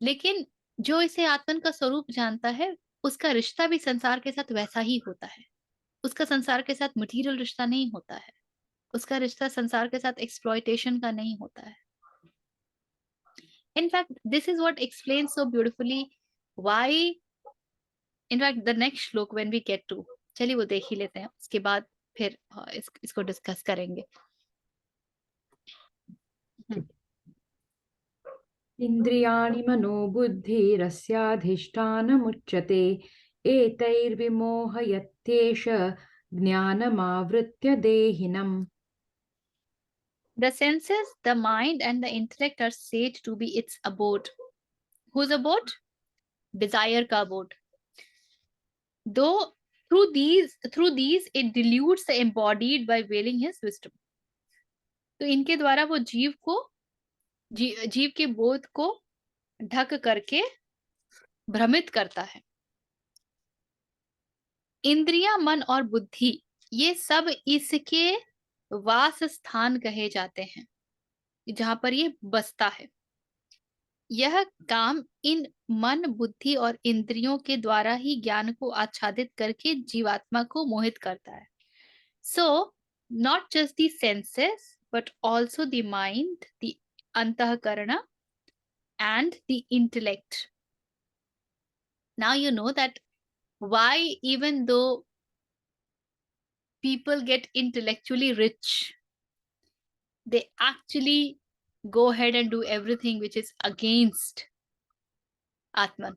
लेकिन जो इसे आत्मन का स्वरूप जानता है, उसका रिश्ता भी संसार के साथ वैसा ही होता है. उसका संसार के साथ मटेरियल रिश्ता नहीं होता है. उसका रिश्ता संसार के साथ एक्सप्लॉयटेशन का नहीं होता है. In fact, this is what explains so beautifully why, in fact, the next श्लोक when we get to, चलिए वो देख ही लेते हैं, उसके बाद फिर इसको डिस्कस करेंगे. इन्द्रियाणि मनो बुद्धिरस्याधिष्ठानमुच्यते एतैर्विमोहयत्येष ज्ञानमावृत्य देहिनम्. The senses, the mind, and the intellect are said to be its abode. Whose abode? Desire ka abode. Though through these it dilutes the embodied by veiling his wisdom. तो इनके द्वारा वो जीव के बोध को ढक करके भ्रमित करता है. इंद्रिया, मन और बुद्धि, ये सब इसके वास स्थान कहे जाते हैं, जहां पर ये बसता है. यह काम इन मन, बुद्धि और इंद्रियों के द्वारा ही ज्ञान को आच्छादित करके जीवात्मा को मोहित करता है. So, not just the senses, but also the mind, the antahkarana, and the intellect. Now you know that why, even though people get intellectually rich, they actually go ahead and do everything which is against Atman.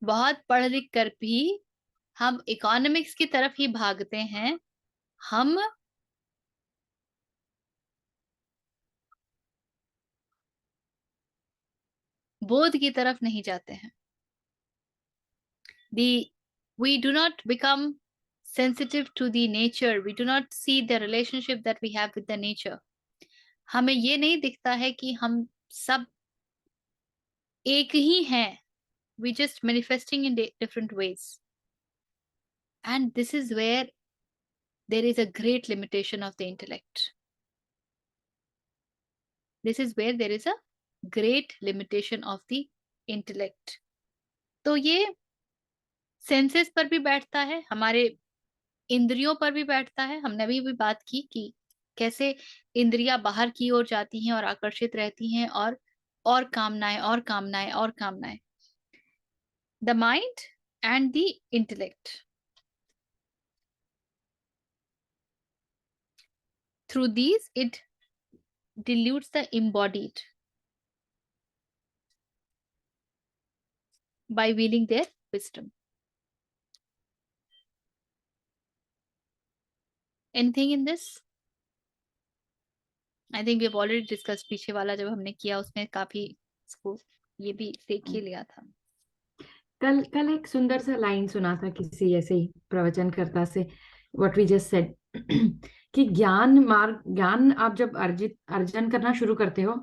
बहुत पढ़ लिख कर भी हम economics की तरफ ही भागते हैं, हम बोध की तरफ नहीं जाते हैं. We do not become sensitive to the nature. We do not see the relationship that we have with the nature. हमें ये नहीं दिखता है कि हम सब एक ही हैं. We just manifesting in different ways. And this is where there is a great limitation of the intellect. This is where there is a great limitation of the intellect. तो ये सेंसेस पर भी बैठता है, हमारे इंद्रियों पर भी बैठता है. हमने अभी भी बात की कि कैसे इंद्रियां बाहर की ओर जाती हैं और आकर्षित रहती हैं, और कामनाएं और कामनाएं और कामनाएं. The mind and the intellect, through these it dilutes the embodied by wielding their wisdom. Anything in this? I think we have already discussed. पीछे वाला जब हमने किया उसमें काफी इसको ये भी देख ही लिया था. कल एक सुंदर सा लाइन सुना था किसी ऐसे ही प्रवचनकर्ता से, व्हाट वी जस्ट सेड, कि ज्ञान आप जब अर्जन करना शुरू करते हो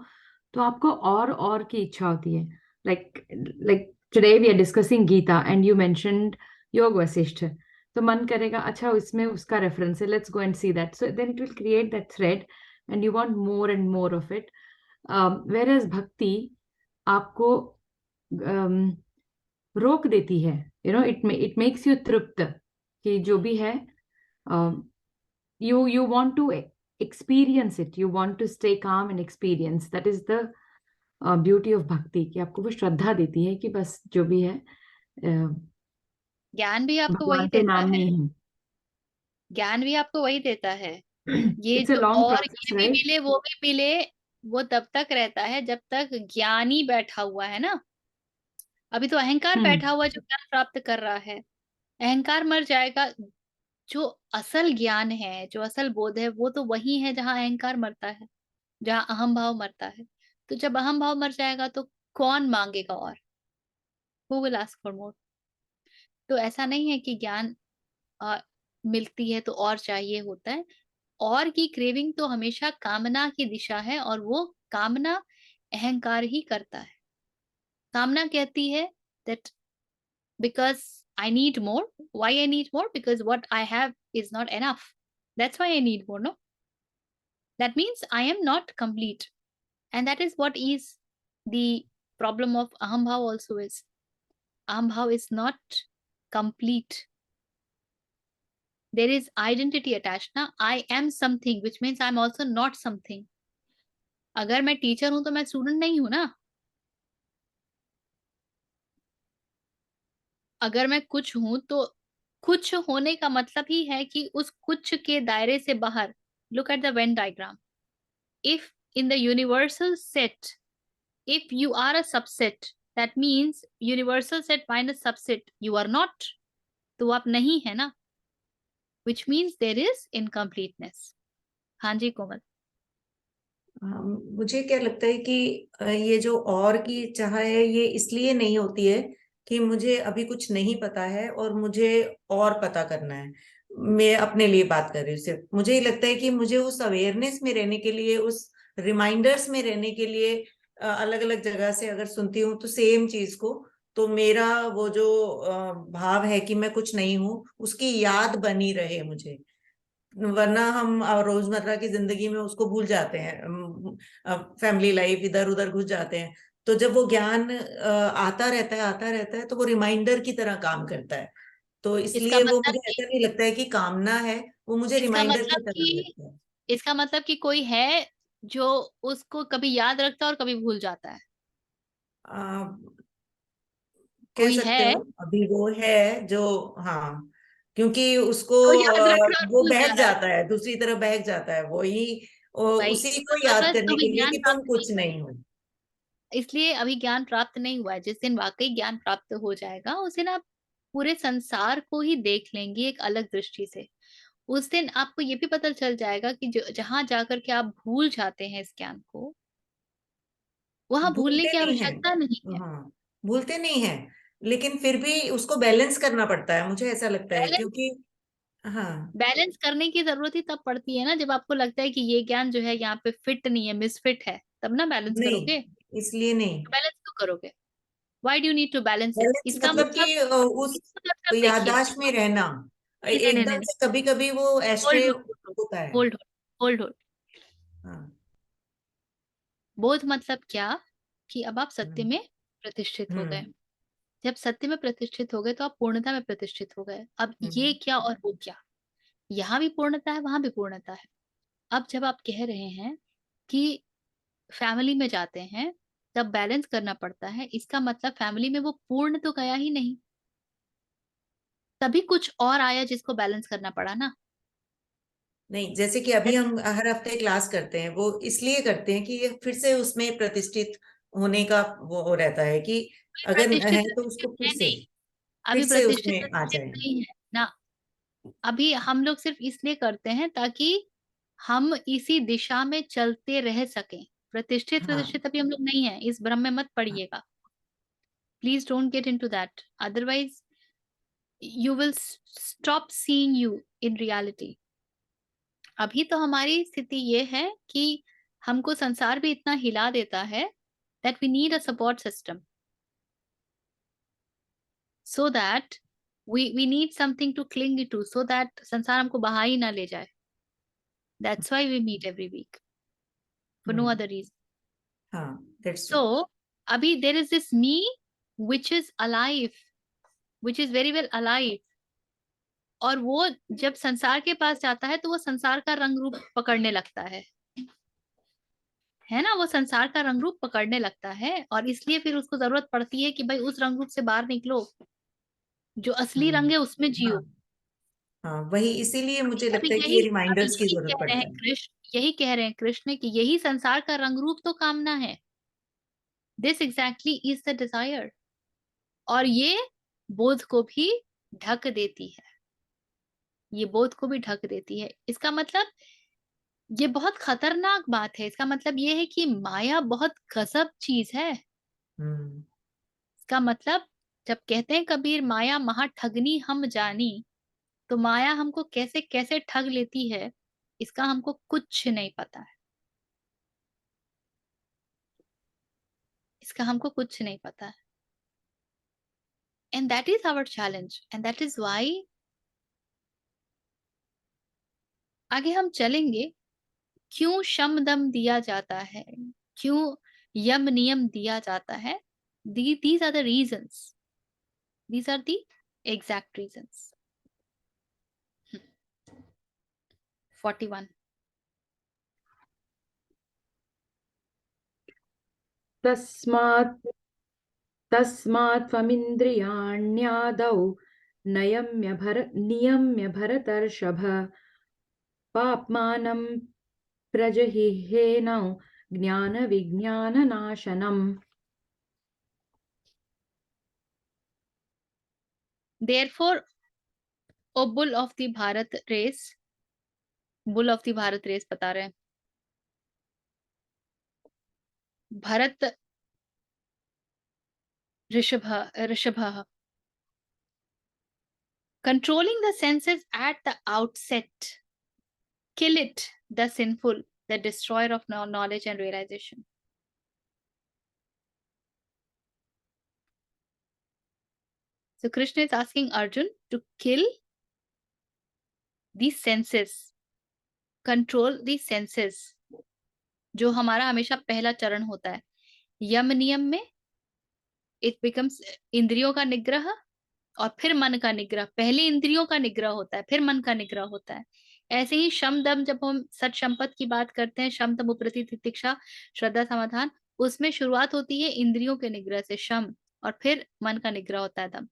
तो आपको और की इच्छा होती है. Like today we are discussing Gita and you mentioned Yog Vashishtha, तो मन करेगा अच्छा इसमें उसका रेफरेंस है, let's go and see that. So then it will create that thread and you want more and more of it. Whereas bhakti आपको रोक देती है. इट मेक्स यू तृप्त कि जो भी है, you want to experience it, you want to stay calm and experience. That is the beauty of bhakti, कि आपको वो श्रद्धा देती है कि बस जो भी है ज्ञान भी आपको वही भगवान के देता नाम में है. ही. ज्ञान भी आपको वही देता है. ये It's a जो long और process, ये भी right? मिले वो भी मिले, वो तब तक रहता है जब तक ज्ञानी बैठा हुआ है ना. अभी तो अहंकार बैठा हुआ जो ज्ञान प्राप्त कर रहा है. अहंकार मर जाएगा. जो असल ज्ञान है, जो असल बोध है, वो तो वही है जहाँ अहंकार मरता है, जहाँ अहम भाव मरता है. तो जब अहम भाव मर जाएगा तो कौन मांगेगा और? Who will ask for more? तो ऐसा नहीं है कि ज्ञान मिलती है तो और चाहिए होता है. और की क्रेविंग तो हमेशा कामना की दिशा है, और वो कामना अहंकार ही करता है. कामना कहती है that because I need more. Why I need more? Because what I have is not enough. That's why I need more, no? That means I am not complete. And that is what is the problem of Aham Bhav also is. Aham Bhav is not complete. There is identity attached. Now, I am something, which means I'm also not something. अगर मैं teacher हूं तो मैं student नहीं हूं ना. अगर मैं कुछ हूं तो कुछ होने का मतलब ही है कि उस कुछ के दायरे से बाहर. Look at the Venn diagram. If in the universal set, if you are a subset, that means universal set minus subset, you are not. तो आप नहीं है ना. Which means there is incompleteness. हाँ जी कोमल. मुझे क्या लगता है कि ये जो और की चाह है ये इसलिए नहीं होती है कि मुझे अभी कुछ नहीं पता है और मुझे और पता करना है. मैं अपने लिए बात कर रही हूँ सिर्फ. मुझे ये लगता है कि मुझे उस अवेयरनेस में रहने के लिए, उस रिमाइंडर्स में रहने के लिए अलग अलग जगह से अगर सुनती हूँ तो सेम चीज को, तो मेरा वो जो भाव है कि मैं कुछ नहीं हूँ उसकी याद बनी रहे मुझे. वरना हम रोजमर्रा की जिंदगी में उसको भूल जाते हैं, फैमिली लाइफ इधर उधर घुस जाते हैं। तो जब वो ज्ञान आता रहता है तो वो रिमाइंडर की तरह काम करता है। तो इसका इसलिए वो मतलब मुझे कि ऐसा नहीं लगता है कि कामना है, वो मुझे इसका रिमाइंडर की मतलब तरह कि लगता है। इसका मतलब कि कोई है जो उसको कभी याद रखता है और कभी भूल जाता है। आ, कह कोई सकते है हो अभी वो है जो, हाँ, क्योंकि उसको जो याद रख रहा है और वो भूल जा बहक रहा है। जाता है, दूसरी तरह बहक जाता है, वही भाई उसी तो को याद बस करने अभी के लिए ज्ञान कि तुम प्राप्त नहीं कुछ हुआ है। नहीं हो। इसलिए अभी ज्ञान प्राप्त नहीं हुआ है। जिस दिन वाकई ज्ञान प्राप्त हो जाएगा उस दिन आप पूरे संसार को ही देख लेंगे एक अलग दृष्टि से। उस दिन आपको ये भी पता चल जाएगा कि जहां जाकर के आप भूल जाते हैं इस ज्ञान को, वहां भूलने भूलते की नहीं आवश्यकता नहीं हैं, है। हाँ, भूलते नहीं हैं, लेकिन फिर भी उसको बैलेंस करना पड़ता है, मुझे ऐसा लगता है, बैलेंस क्योंकि हाँ, बैलेंस करने की जरूरत ही तब पड़ती है ना, जब आपको लगता है कि ये ज्ञान जो है यहाँ पे फिट नहीं है, मिसफिट है, तब ना बैलेंस नहीं, करोगे। इसलिए नहीं। बैलेंस क्यों करोगे? Why do you need to balance it? Balance मतलब कि उस इसका मतलब देखिए। याददाश्त में रहना, नहीं नहीं नहीं एकदम नहीं, से कभी कभी वो होल्ड एस्ट्रे होल्ड होता है। Hold hold hold. हाँ। बोध मतलब क्या? कि अब आप सत्य हम्म। में प्रतिष्ठित हो गए। हम्म। जब सत्य में प्रतिष्ठित हो गए तो आप पूर्णता में प्रतिष्ठित हो गए। अब ये हम्म। क्या और वो क्या, यहाँ भी पूर्णता है वहां भी पूर्णता है। अब जब आप कह रहे हैं कि फैमिली में जाते हैं तब बैलेंस करना पड़ता है, इसका मतलब फैमिली में वो पूर्ण तो गया ही नहीं, तभी कुछ और आया जिसको बैलेंस करना पड़ा ना। नहीं, जैसे कि अभी हम हर हफ्ते क्लास करते हैं, वो इसलिए करते हैं कि ये फिर से उसमें प्रतिष्ठित होने का वो रहता है कि अगर प्रतिष्ठित है तो प्रतिष्ठित उसको है नहीं, फिर अभी से प्रतिष्ठित उसमें आ प्रतिष्ठित जाए। नहीं है ना। अभी हम लोग सिर्फ इसलिए करते हैं ताकि हम इसी दिशा में चलते रह सकें। प्रतिष्ठित हाँ, प्रतिष्ठित अभी हम लोग नहीं है, इस भ्रम में मत हाँ। पड़िएगा। Please don't get into that, otherwise you will stop seeing you in reality. अभी तो हमारी स्थिति ये है कि हमको संसार भी इतना हिला देता है that we need a support system, so that we need something to cling to, so that संसार हमको बहा ही ना ले जाए। That's why we meet every week, for no hmm. Other reason. हाँ, दैट्स सो अभी there is this me which is alive, which is very well alive. और वो जब संसार के पास जाता है तो वो संसार का रंग रूप पकड़ने लगता है ना, वो संसार का रंग रूप पकड़ने लगता है। और इसलिए फिर उसको जरूरत पड़ती है कि भाई उस रंग रूप से बाहर निकलो, जो असली रंग हम्म। है उसमें जियो। हाँ, हाँ, वही इसीलिए मुझे अभी लगता है कि ये यही अभी रिमाइंडर्स की यही जरूरत कह रहे पड़ता हैं है। कृष्ण, यही कह रहे हैं कृष्ण कि यही संसार का रंग रूप तो कामना है। This exactly is the desire. और ये बोध को भी ढक देती है, ये बोध को भी ढक देती है। इसका मतलब ये बहुत खतरनाक बात है। इसका मतलब ये है कि माया बहुत गजब चीज है। हम्म। इसका मतलब जब कहते हैं कबीर माया महा ठगनी हम जानी, तो माया हमको कैसे कैसे ठग लेती है इसका हमको कुछ नहीं पता है। इसका हमको कुछ नहीं पता है। And that is our challenge, and that is why आगे हम चलेंगे। क्यों शम दम दिया जाता है, क्यों यम नियम दिया जाता है? These are the reasons, these are the exact reasons. 41. तस्मात् तस्मात् त्वमिन्द्रियाण्यादौ नियम्य भरतर्षभ पाप्मानं प्रजहिहेनौ ज्ञानविज्ञाननाशनम्। Therefore, O bull of the Bharat race, bull of the Bharat race बता रहे हैं, भरत ऋषभ ऋषभ, controlling the senses at the outset, kill it, the sinful, the destroyer of knowledge and realization. So Krishna is asking Arjun to kill these senses, control the senses, जो हमारा हमेशा पहला चरण होता है। यम नियम में इट बिकम्स इंद्रियों का निग्रह और फिर मन का निग्रह। पहले इंद्रियों का निग्रह होता है, फिर मन का निग्रह होता है। ऐसे ही शम दम, जब हम सत संपत की बात करते हैं, शम दम उपरति तितिक्षा श्रद्धा समाधान, उसमें शुरुआत होती है इंद्रियों के निग्रह से, शम, और फिर मन का निग्रह होता है दम।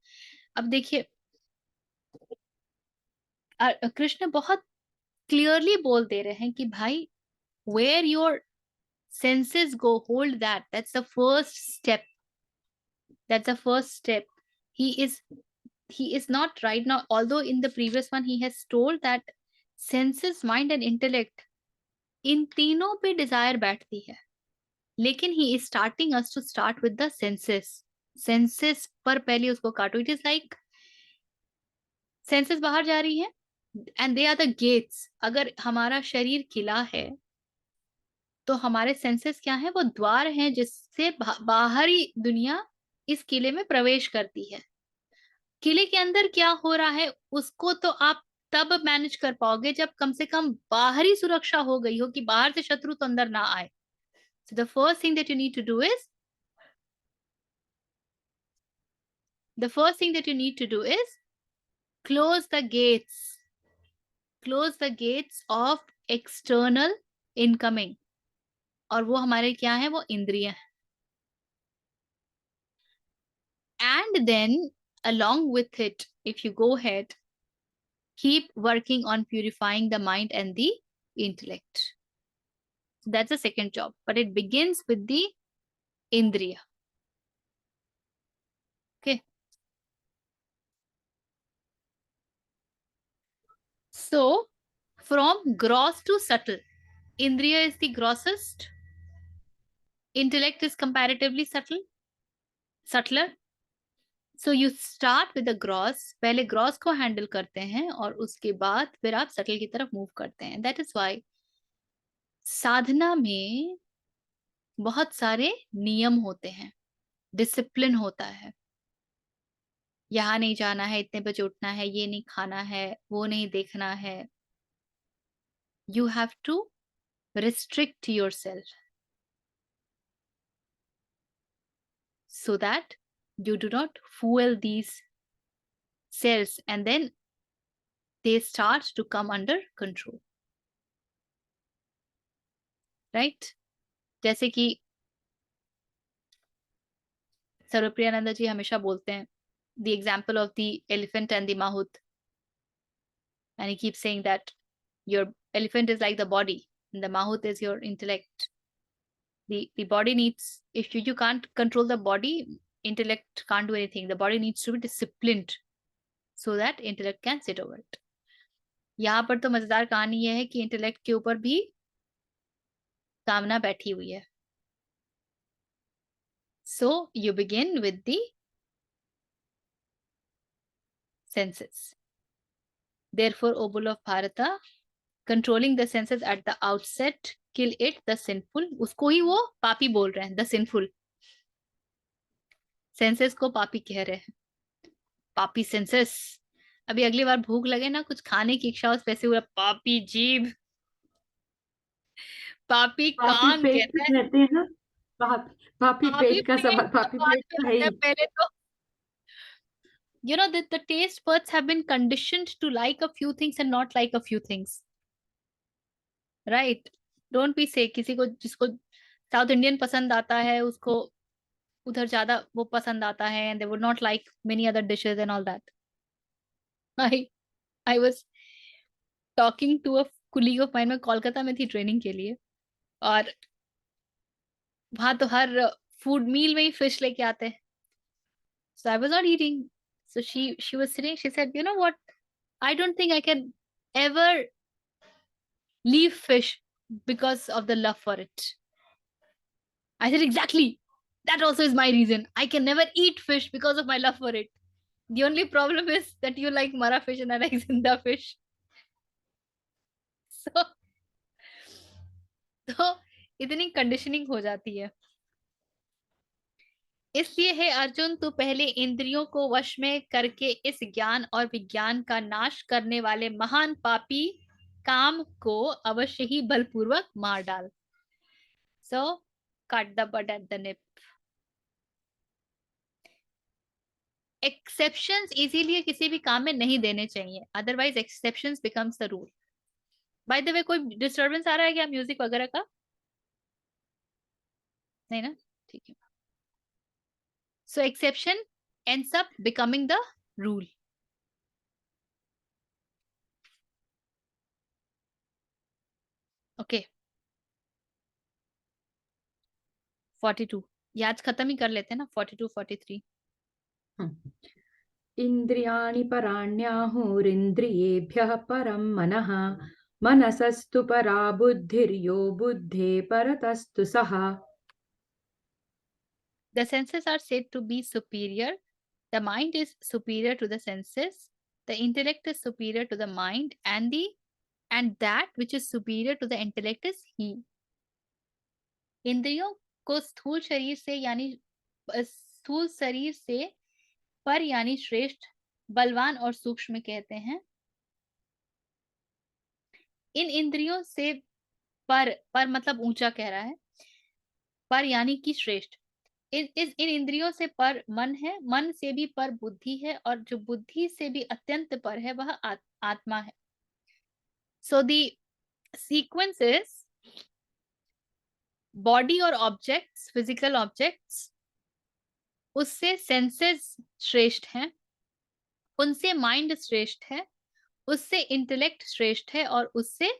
अब देखिए कृष्ण बहुत क्लियरली बोल दे रहे हैं कि भाई, where your senses go, hold that. That's the first step. That's the first step. He is not right now, although in the previous one he has told that senses, mind and intellect, इन तीनों पे Dzire बैठती है, लेकिन he is starting us to start with the senses. Senses पर पहले उसको काटो. It is like senses बाहर जा रही है and they are the gates. अगर हमारा शरीर किला है तो हमारे सेंसेस क्या है? वो द्वार हैं जिससे बाहरी दुनिया इस किले में प्रवेश करती है। किले के अंदर क्या हो रहा है उसको तो आप तब मैनेज कर पाओगे जब कम से कम बाहरी सुरक्षा हो गई हो, कि बाहर से शत्रु तो अंदर ना आए। So the first thing that you need to do is close the gates. Close the gates of external incoming. और वो हमारे क्या है? वो इंद्रिय है। And then along with it, if you go ahead, keep working on purifying the mind and the intellect. So that's the second job, but it begins with the indriya. Okay. So from gross to subtle, indriya is the grossest, intellect is comparatively subtler. So you start with the gross. पहले gross को handle करते हैं और उसके बाद फिर आप subtle की तरफ move करते हैं. That is why साधना में बहुत सारे नियम होते हैं, डिसिप्लिन होता है। यहाँ नहीं जाना है, इतने बजे उठना है, ये नहीं खाना है, वो नहीं देखना है। You have to restrict yourself so that you do not fuel these cells and then they start to come under control. Right? जैसे कि सर्वप्रियानंद जी हमेशा बोलते हैं, the example of the elephant and the mahout, and he keeps saying that your elephant is like the body and the mahout is your intellect. The body needs, if you can't control the body, intellect can't do anything. The body needs to be disciplined so that intellect can sit over it. यहाँ पर तो मजेदार कहानी यह है कि intellect के ऊपर भी कामना बैठी हुई है. So you begin with the senses. Therefore, O bull of Bharata, controlling the senses at the outset, kill it, the sinful. उसको ही वो पापी बोल रहे हैं, the sinful. सेंसेस को पापी कह रहे हैं, पापी सेंसेस. अभी अगली बार भूख लगे ना, कुछ खाने की इच्छा हो, वैसे पूरा पापी जीभ, पापी कान कहता है, कहते हैं ना, पापी पेट का सवाल, पापी पेट तो है ही. पहले तो you know that the taste buds have been conditioned to like a few things and not like a few things, right? Don't be say किसी को, जिसको साउथ इंडियन पसंद आता है उसको उधर ज्यादा वो पसंद आता है, and they would not like many other dishes and all that. I was talking to a colleague of mine, मैं कोलकाता में थी ट्रेनिंग के लिए, और वहां तो हर फूड मील में ही फिश लेके आते हैं. So I was not eating. So she was sitting, she said, you know what, I don't think I can ever leave fish because of the love for it. I said, exactly, that also is my reason. I can never eat fish because of my love for it. The only problem is that you like mara fish and I like zinda fish. तो इतनी conditioning हो जाती है. इसलिए हे अर्जुन, तू पहले इंद्रियों को वश में करके इस ज्ञान और विज्ञान का नाश करने वाले महान पापी काम को अवश्य ही बलपूर्वक मार डाल। So cut the bud at the nip. Exceptions इसीलिए किसी भी काम में नहीं देने चाहिए, otherwise exceptions becomes the rule. By the way, कोई डिस्टरबेंस आ रहा है क्या म्यूजिक वगैरह का? नहीं ना, ठीक है। So exception ends up becoming the rule. Okay, 42 ये आज खत्म ही कर लेते हैं ना, 42 43। इंद्रियाणि पराण्याहुरिन्द्रियेभ्यः परं मनः मनसस्तु परा बुद्धिर्यो बुद्धे परतस्तु सः। The senses are said to be superior. The mind is superior to the senses. The intellect is superior to the mind, and that which is superior to the intellect is he. इंद्रियों को स्थूल शरीर से यानी स्थूल शरीर से पर यानी श्रेष्ठ, बलवान और सूक्ष्म कहते हैं। इन इंद्रियों से पर मतलब ऊंचा कह रहा है, पर यानी कि श्रेष्ठ। इन इंद्रियों से पर मन है, मन से भी पर बुद्धि है, और जो बुद्धि से भी अत्यंत पर है वह आत्मा है। सो दी सीक्वेंस इज बॉडी और ऑब्जेक्ट्स, फिजिकल ऑब्जेक्ट्स, उससे सेंसेस श्रेष्ठ हैं, उनसे माइंड श्रेष्ठ है, उससे इंटेलेक्ट श्रेष्ठ है, और उससे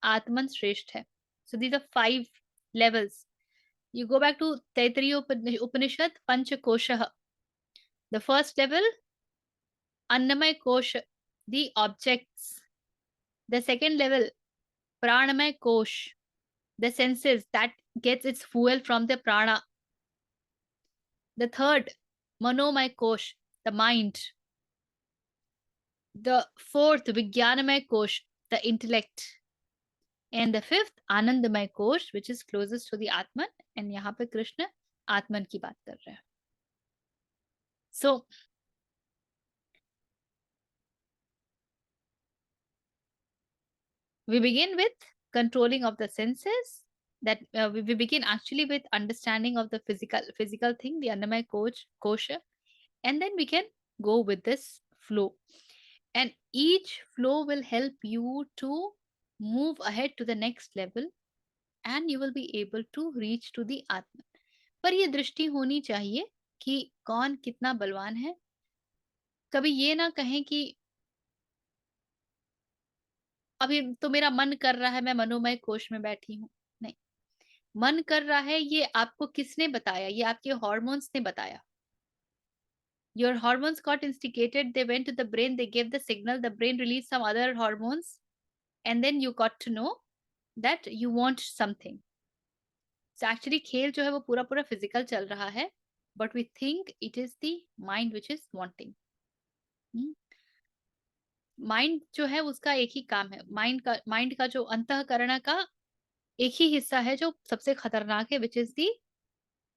आत्मन श्रेष्ठ है। So these are 5 levels. You go back to Taittiriya Upanishad, Panchakosha. The first level, Annamaya Kosha, the objects. The second level, Pranamaya Kosh, the senses that gets its fuel from the prana. The third, Manomaya Kosh, the mind. The fourth, Vijnanamaya Kosh, the intellect. And the fifth, Anandamaya Kosh, which is closest to the Atman. And यहाँ पे कृष्ण आत्मन की बात कर रहे हैं. So, we begin with controlling of the senses. That we begin actually with understanding of the physical thing, the Annamaya Kosha, and then we can go with this flow. And each flow will help you to move ahead to the next level, and you will be able to reach to the Atman. पर ये दृष्टि होनी चाहिए कि कौन कितना बलवान है। कभी ये ना कहें कि अभी तो मेरा मन कर रहा है, मैं मनोमय कोश में बैठी हूँ। नहीं, मन कर रहा है ये आपको किसने बताया? ये आपके हॉर्मोन्स ने बताया। Your hormones got instigated, they went to the brain, they gave the signal, the brain released some other hormones, and then you got to know that you want something. So actually खेल जो है वो पूरा पूरा physical चल रहा है, but we think it is the mind which is wanting. Mind जो है उसका एक ही काम है, माइंड का जो अंतःकरण का एक ही हिस्सा है जो सबसे खतरनाक है, विच इज दी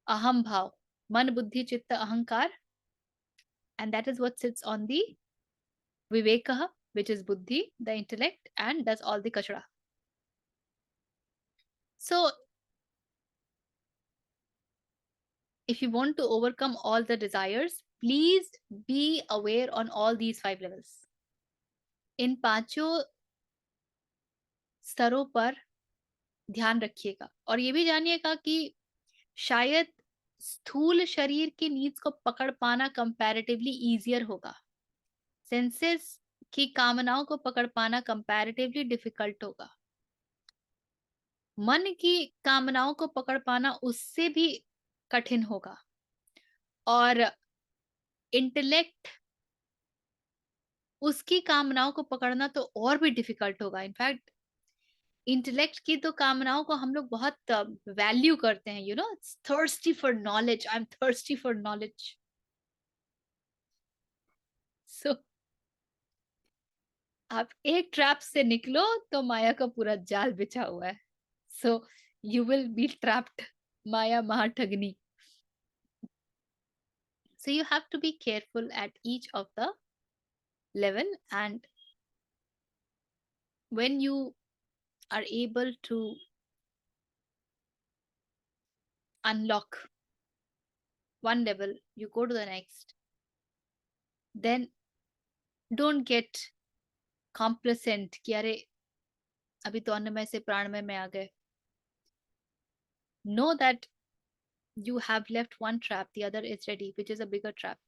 अहम भाव, मन बुद्धि चित्त अहंकार, and that is what sits on the Vivek, which is buddhi, the intellect, and does all the kachra. So if you want to overcome all the desires, please be aware on all these 5 levels. इन पांचों स्तरों पर ध्यान रखिएगा, और ये भी जानिएगा कि शायद स्थूल शरीर की नीड्स को पकड़ पाना कंपैरेटिवली इजियर होगा, सेंसेस की कामनाओं को पकड़ पाना कंपैरेटिवली डिफिकल्ट होगा, मन की कामनाओं को पकड़ पाना उससे भी कठिन होगा, और इंटेलेक्ट उसकी कामनाओं को पकड़ना तो और भी डिफिकल्ट होगा। इनफैक्ट इंटेलेक्ट की तो कामनाओं को हम लोग बहुत वैल्यू करते हैं, you know, thirsty for knowledge, I am thirsty for knowledge. So आप एक ट्रैप से निकलो तो माया का पूरा जाल बिछा हुआ है। So you will be trapped, माया महाठगनी। So you have to be careful at each of the level, and when you are able to unlock one level, you go to the next, then don't get complacent कि अरे अभी तो अन्नमय से प्राणमय में आ गए. Know that you have left one trap, the other is ready, which is a bigger trap,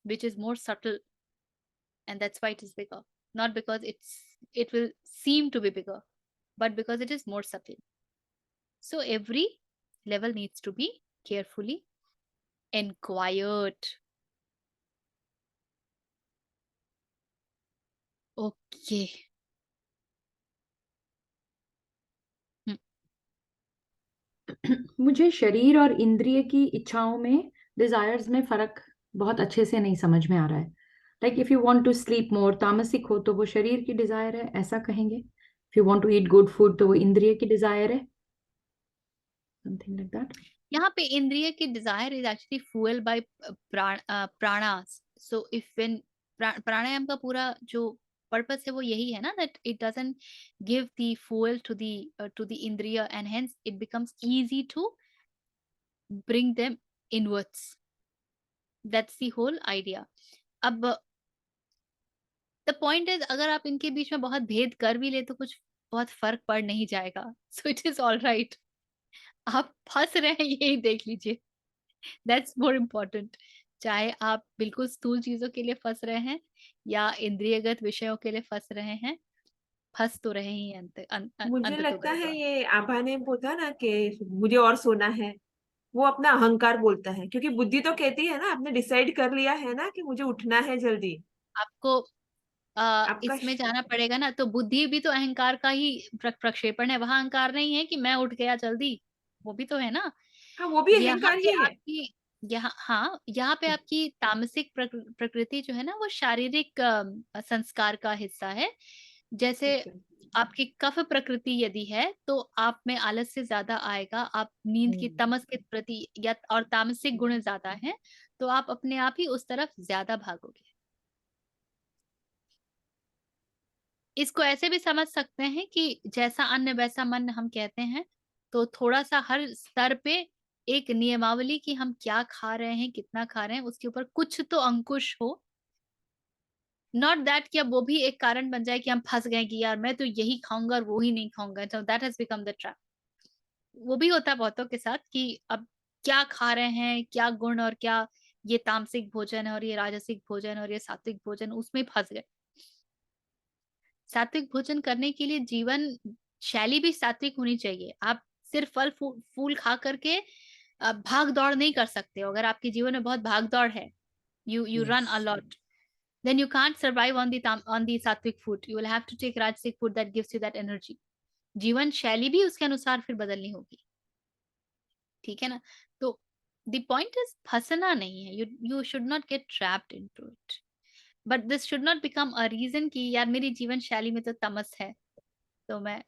which is more subtle, and that's why it is bigger. Not because it will seem to be bigger, but because it is more subtle. So every level needs to be carefully inquired. Okay. मुझे शरीर और इंद्रिय की इच्छाओं में, desires में फर्क बहुत अच्छे से नहीं समझ में आ रहा है. Like if you want to sleep more, तामसिक हो तो वो शरीर की डिजायर है, ऐसा कहेंगे. If you want to eat good food तो वो इंद्रिय की डिजायर है, समथिंग लाइक दैट. यहाँ पे इंद्रिय की desire is actually fueled by प्राणास. So if when प्राणायाम का पूरा जो पर्पस है वो यही है ना, that it doesn't give the fuel to the indriya, and hence it becomes easy to bring them inwards. That's the whole idea. अब the point is, अगर आप इनके बीच में बहुत भेद कर भी ले तो कुछ बहुत फर्क पड़ नहीं जाएगा. So it is all right. आप फंस रहे हैं यही देख लीजिए. That's more important. चाहे आप बिल्कुल स्थूल चीजों के लिए फंस रहे हैं या इंद्रियगत विषयों के लिए फंस रहे हैं, फंस तो रहे ही हैं मुझे अंत तो लगता है गए. ये आभा ने बोला ना कि मुझे और सोना है, वो अपना अहंकार बोलता है, क्योंकि बुद्धि तो कहती है ना, आपने डिसाइड कर लिया है ना कि मुझे उठना है जल्दी. आपको आपका इसमें जाना पड़ेगा ना, तो बुद्धि भी तो अहंकार का ही प्रक्षेपण है. वहां अहंकार नहीं है कि मैं उठ गया जल्दी, वो भी तो है ना. हाँ, वो भी यहाँ अहंकार पे ही है. आपकी यहाँ पे आपकी तामसिक प्रकृति जो है ना, वो शारीरिक संस्कार का हिस्सा है. जैसे ठीक है. आपकी कफ प्रकृति यदि है तो आप में आलस्य ज्यादा आएगा, आप नींद की तमस के प्रति या और तामसिक गुण ज्यादा है, तो आप अपने आप ही उस तरफ ज्यादा भागोगे. इसको ऐसे भी समझ सकते हैं कि जैसा अन्न वैसा मन हम कहते हैं, तो थोड़ा सा हर स्तर पे एक नियमावली कि हम क्या खा रहे हैं, कितना खा रहे हैं, उसके ऊपर कुछ तो अंकुश हो. नॉट दैट कि अब वो भी एक कारण बन जाए कि हम फंस गए कि यार मैं तो यही खाऊंगा और वो ही नहीं खाऊंगा. so that has become the trap. वो भी होता है बहुतों के साथ कि अब क्या खा रहे हैं, क्या गुण और क्या ये तामसिक भोजन है और ये राजसिक भोजन और ये सात्विक भोजन, उसमें फंस गए. सात्विक भोजन करने के लिए जीवन शैली भी सात्विक होनी चाहिए. आप सिर्फ फल फूल खा करके भाग दौड़ नहीं कर सकते हो. अगर आपके जीवन में बहुत भाग दौड़ है, you run a lot, then you can't survive on the sattvic food. You will have to take rajasic food that gives you that energy. जीवन शैली भी उसके अनुसार फिर बदलनी होगी. ठीक है ना. तो the point is फंसना नहीं है. You should not get trapped into it. But this should not become a reason कि यार मेरी जीवन शैली में तो तमस है तो मैं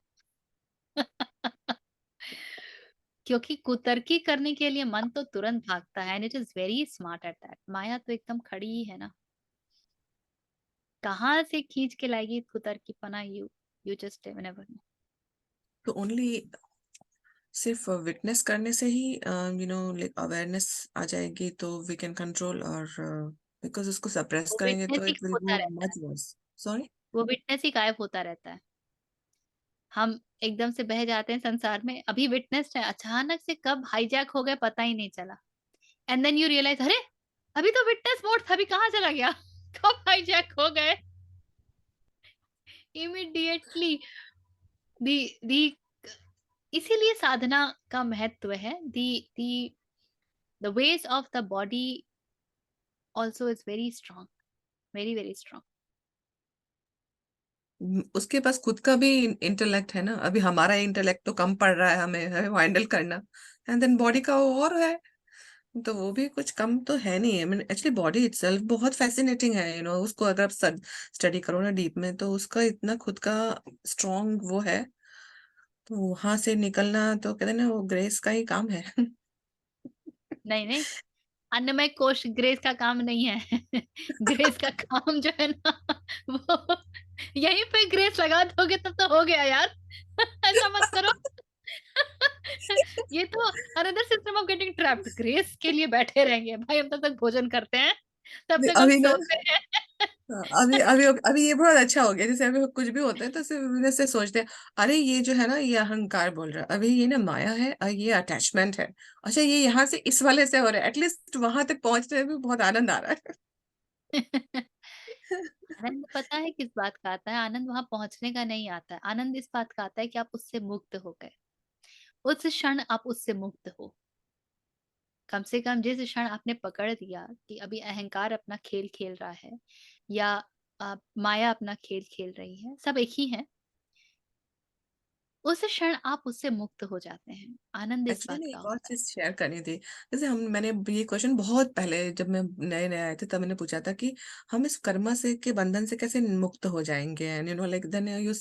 क्योंकि कुतर्की करने के लिए मन तो तुरंत भागता है, and it is very smart at that. माया तो एकदम खड़ी ही है ना, कहाँ से खींच के लाएगी कुतर्की पना. You just never know. तो ओनली सिर्फ विटनेस करने से ही लाइक अवेयरनेस आ जाएगी तो वी कैन कंट्रोल, और बिकॉज उसको सप्रेस वो करेंगे विटनेस तो ही इट विल होता गो रहता है, मच वर्स. सॉरी. वो विटनेस ही गायब होता रहता है. हम एकदम से बह जाते हैं संसार में, अभी विटनेस है, अचानक से कब हाईजैक हो गए पता ही नहीं चला. एंड देन यू रियलाइज अरे अभी तो विटनेस मोड था, अभी कहाँ चला गया, कब हाईजैक हो गए. इमीडिएटली दी इसीलिए साधना का महत्व है. The ways of the body also is very strong, very very strong. उसके पास खुद का भी इंटेलेक्ट है ना. अभी हमारा इंटेलेक्ट तो कम पड़ रहा है हमें हैंडल करना, एंड देन बॉडी का और है, तो वो भी कुछ कम तो है नहीं है. मीन एक्चुअली बॉडी इटसेल्फ बहुत फैसिनेटिंग है, उसको अगर आप स्टडी करो ना डीप में, तो उसका इतना खुद का स्ट्रॉन्ग वो है. तो वहां से निकलना तो कहते हैं ना, वो ग्रेस का ही काम है. नहीं नहीं, अन्नमय कोश ग्रेस का काम नहीं है. ग्रेस का काम जो है ना, वो यहीं पे ग्रेस लगा दोगे तब तो हो गया यार। ऐसा मत करो। ये तो another system of getting trapped. Grace के लिए बैठे रहेंगे भाई, हम तब तक भोजन करते हैं, तब तक हम अभी ना, सोते हैं। अभी अभी अभी ये बहुत अच्छा हो गया, जैसे अभी कुछ भी होता है तो सिर्फ जैसे सोचते हैं, अरे ये जो है ना ये अहंकार बोल रहा है, अभी ये ना माया है, ये अटैचमेंट है, अच्छा ये यहाँ से इस वाले से हो रहा है, एटलीस्ट वहां तक पहुंचने में बहुत आनंद आ रहा है। आनंद पता है किस बात का आता है? आनंद वहां पहुंचने का नहीं आता है, आनंद इस बात का आता है कि आप उससे मुक्त हो गए। उस क्षण आप उससे मुक्त हो। कम से कम जिस क्षण आपने पकड़ लिया कि अभी अहंकार अपना खेल खेल रहा है, या माया अपना खेल खेल रही है, सब एक ही है, उस क्षण आप उससे मुक्त हो जाते हैं। आनंद इस एक्चुअली बात मैंने का एक और होता है। चीज शेयर करनी थी। जैसे मैंने ये क्वेश्चन बहुत पहले जब मैं नए नए आए थे तब मैंने पूछा था कि हम इस कर्मा से के बंधन से कैसे मुक्त हो जाएंगे, and you know like then you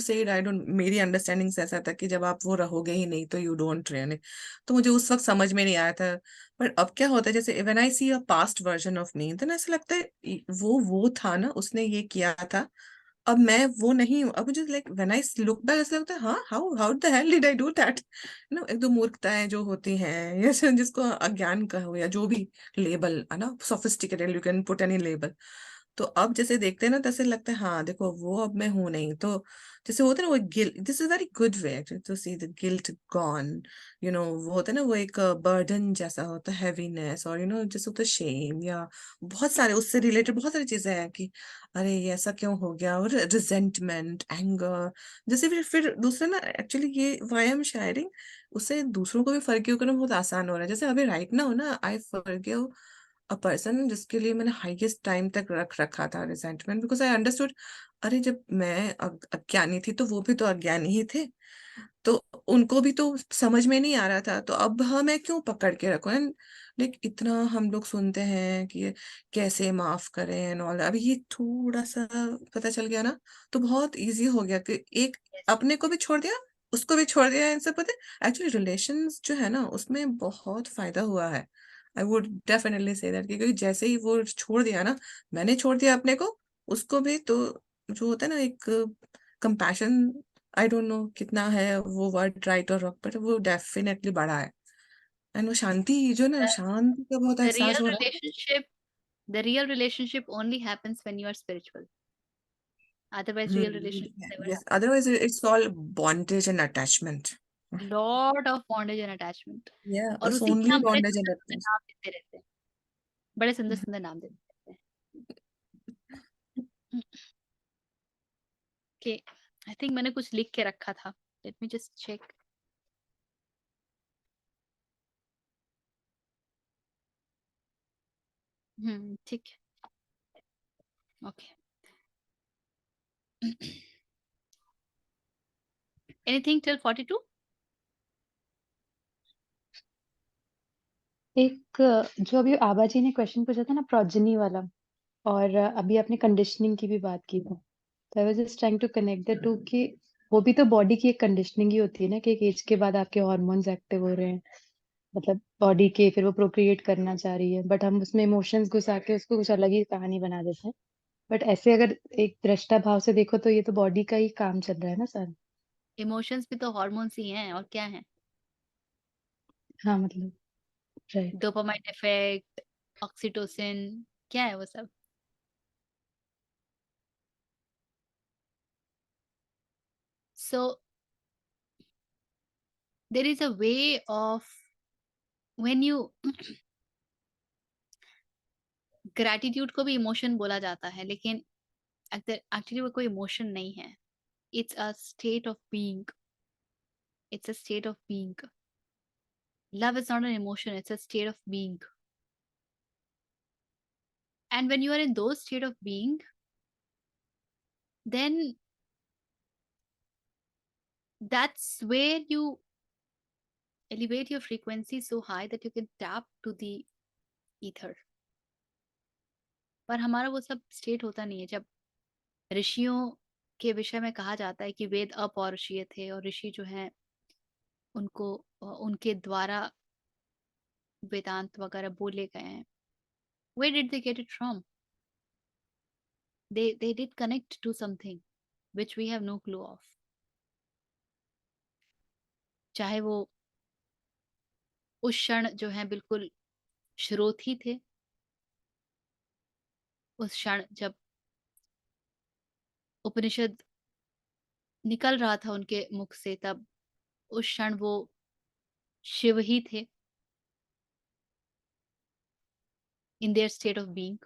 said, I don't, मेरी अंडरस्टैंडिंग से ऐसा था कि जब आप वो रहोगे ही नहीं तो यू डोंट रहने। तो मुझे उस वक्त समझ में नहीं आया था। पर अब क्या होता है, जैसे when I see a past version of me, तो ऐसा लगता है वो था ना, उसने ये किया था, अब मैं वो नहीं हूँ। अब मुझे like when I look back ऐसा लगता है, हाँ, how how the hell did I do that. ना एक दो मूर्खताएं जो होती हैं, या जिसको अज्ञान कहो या जो भी लेबल है ना, sophisticated, you can put any label. तो अब जैसे देखते हैं ना तैसे लगता है, हाँ देखो वो अब मैं हूं नहीं। तो जैसे होता है ना वो guilt, this is very good way to see the guilt gone. वो होता है ना, वो एक बर्डन जैसा होता है, हैवीनेस, और जैसे होता है शेम, या बहुत सारे उससे रिलेटेड बहुत सारी चीजें हैं कि अरे ये ऐसा क्यों हो गया, और रिजेंटमेंट, एंगर। जैसे फिर दूसरा ना, एक्चुअली ये वाई एम शेयरिंग, उससे दूसरों को भी फॉरगिव करना बहुत आसान हो रहा है। जैसे अभी राइट नाउ ना, आई फॉरगिव अ पर्सन जिसके लिए मैंने हाईएस्ट टाइम तक रख रखा था रिजेंटमेंट, बिकॉज आई अंडरस्टूड, अरे जब मैं अज्ञानी थी तो वो भी तो अज्ञानी ही थे, तो उनको भी तो समझ में नहीं आ रहा था, तो अब मैं क्यों पकड़ के रखूं। एंड लाइक इतना हम लोग सुनते हैं कि ये कैसे माफ करें एंड ऑल, अभी ये थोड़ा सा पता चल गया ना, तो बहुत इजी हो गया कि एक Yes. अपने को भी छोड़ दिया, उसको भी छोड़ दिया, इनसे पता है एक्चुअली रिलेशंस जो है ना उसमें बहुत फायदा हुआ है। I would definitely say that, क्योंकि जैसे ही वो छोड़ दिया ना, मैंने छोड़ दिया अपने को, उसको भी, तो जो होता है ना एक कंपैशन, आई डोंट नो कितना है वो वर्ड राइट और रॉन्ग, बट वो डेफिनेटली बढ़ा है। एंड वो शांति जो ना, The, शांति का बहुत the एहसास real हो रहा है। relationship, the real relationship only happens when you are spiritual. Otherwise, real relationship never yes, happens. Otherwise it's all bondage and attachment. Lot of bondage and attachment. या और इट्स उसी के ओनली हम बड़े बॉन्डेज एंड सुंदर सुंदर attachment. नाम देते रहते हैं, बड़े सुंदर सुंदर नाम देते रहते हैं। Okay, I think मैंने कुछ लिख के रखा था। Let me just check. ठीक है। Okay. Anything till 42? एक जो अभी आबा जी ने क्वेश्चन पूछा था ना, प्रोजनी वाला, और अभी आपने कंडीशनिंग की भी बात की थी, तो I was just trying to connect the two कि वो भी तो बॉडी की एक कंडीशनिंग ही होती है ना, कि एक एज के बाद आपके हार्मोन्स एक्टिव हो रहे हैं, मतलब बॉडी के, फिर वो प्रोक्रिएट करना चाह रही है, बट हम उसमें इमोशंस घुसा के उसको कुछ अलग ही कहानी बना देते हैं। बट ऐसे अगर एक दृष्टा भाव से देखो तो ये तो बॉडी का ही काम चल रहा है ना सर। इमोशंस भी तो हॉर्मोन्स ही हैं, और क्या है? हाँ मतलब, राइट। डोपामाइन इफेक्ट, ऑक्सीटोसिन, क्या है वो सब? So there is a way of, when you gratitude को भी इमोशन बोला जाता है, लेकिन एक्चुअली वो कोई इमोशन नहीं है। It's a state of being. It's a state of being. Love is not an emotion, it's a state of being. And when you are in those state of being, then that's where you elevate your frequency so high that you can tap to the ether. पर हमारा वो सब state होता नहीं है। जब ऋषियों के विषय में कहा जाता है कि वेद अपौरुषीय थे, और ऋषि जो हैं उनको उनके द्वारा वेदांत वगैरह बोले गए हैं, where did they get it from? they did connect to something which we have no clue of. चाहे वो उस क्षण जो है बिल्कुल श्रोत ही थे, उस क्षण जब उपनिषद निकल रहा था उनके मुख से, तब उस क्षण वो शिव ही थे in their state of being.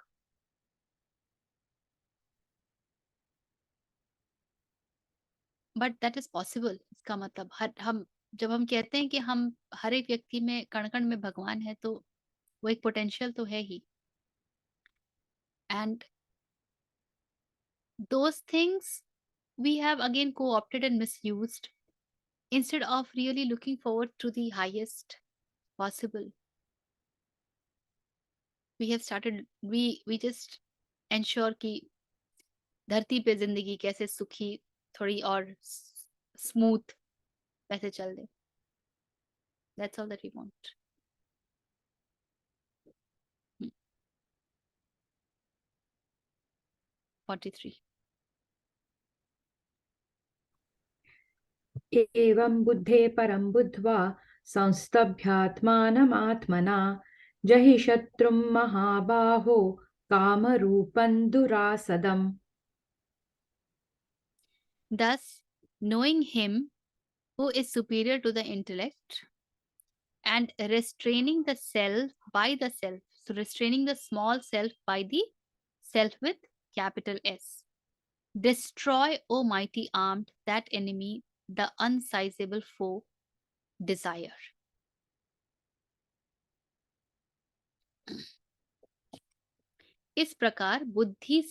But that is possible. इसका मतलब जब हम कहते हैं कि हम हर एक व्यक्ति में कण कण में भगवान है, तो वो एक पोटेंशियल तो है ही. And those things we have again co-opted and misused instead of really looking forward to the highest possible. We have started, we just ensure कि धरती पे जिंदगी कैसे सुखी, थोड़ी और स्मूथ वैसे चल दे. That's all that we want. 43. एवं बुद्धे परं बुद्ध्वा संस्तभ्यात्मानमात्मना जहि शत्रुं महाबाहो कामरूपं दुरासदम्. Thus, knowing him who is superior to the intellect and restraining the self by the self, so restraining the small self by the self with capital S. Destroy, O mighty armed, that enemy, the unsizable foe, desire. इस प्रकार बुद्धि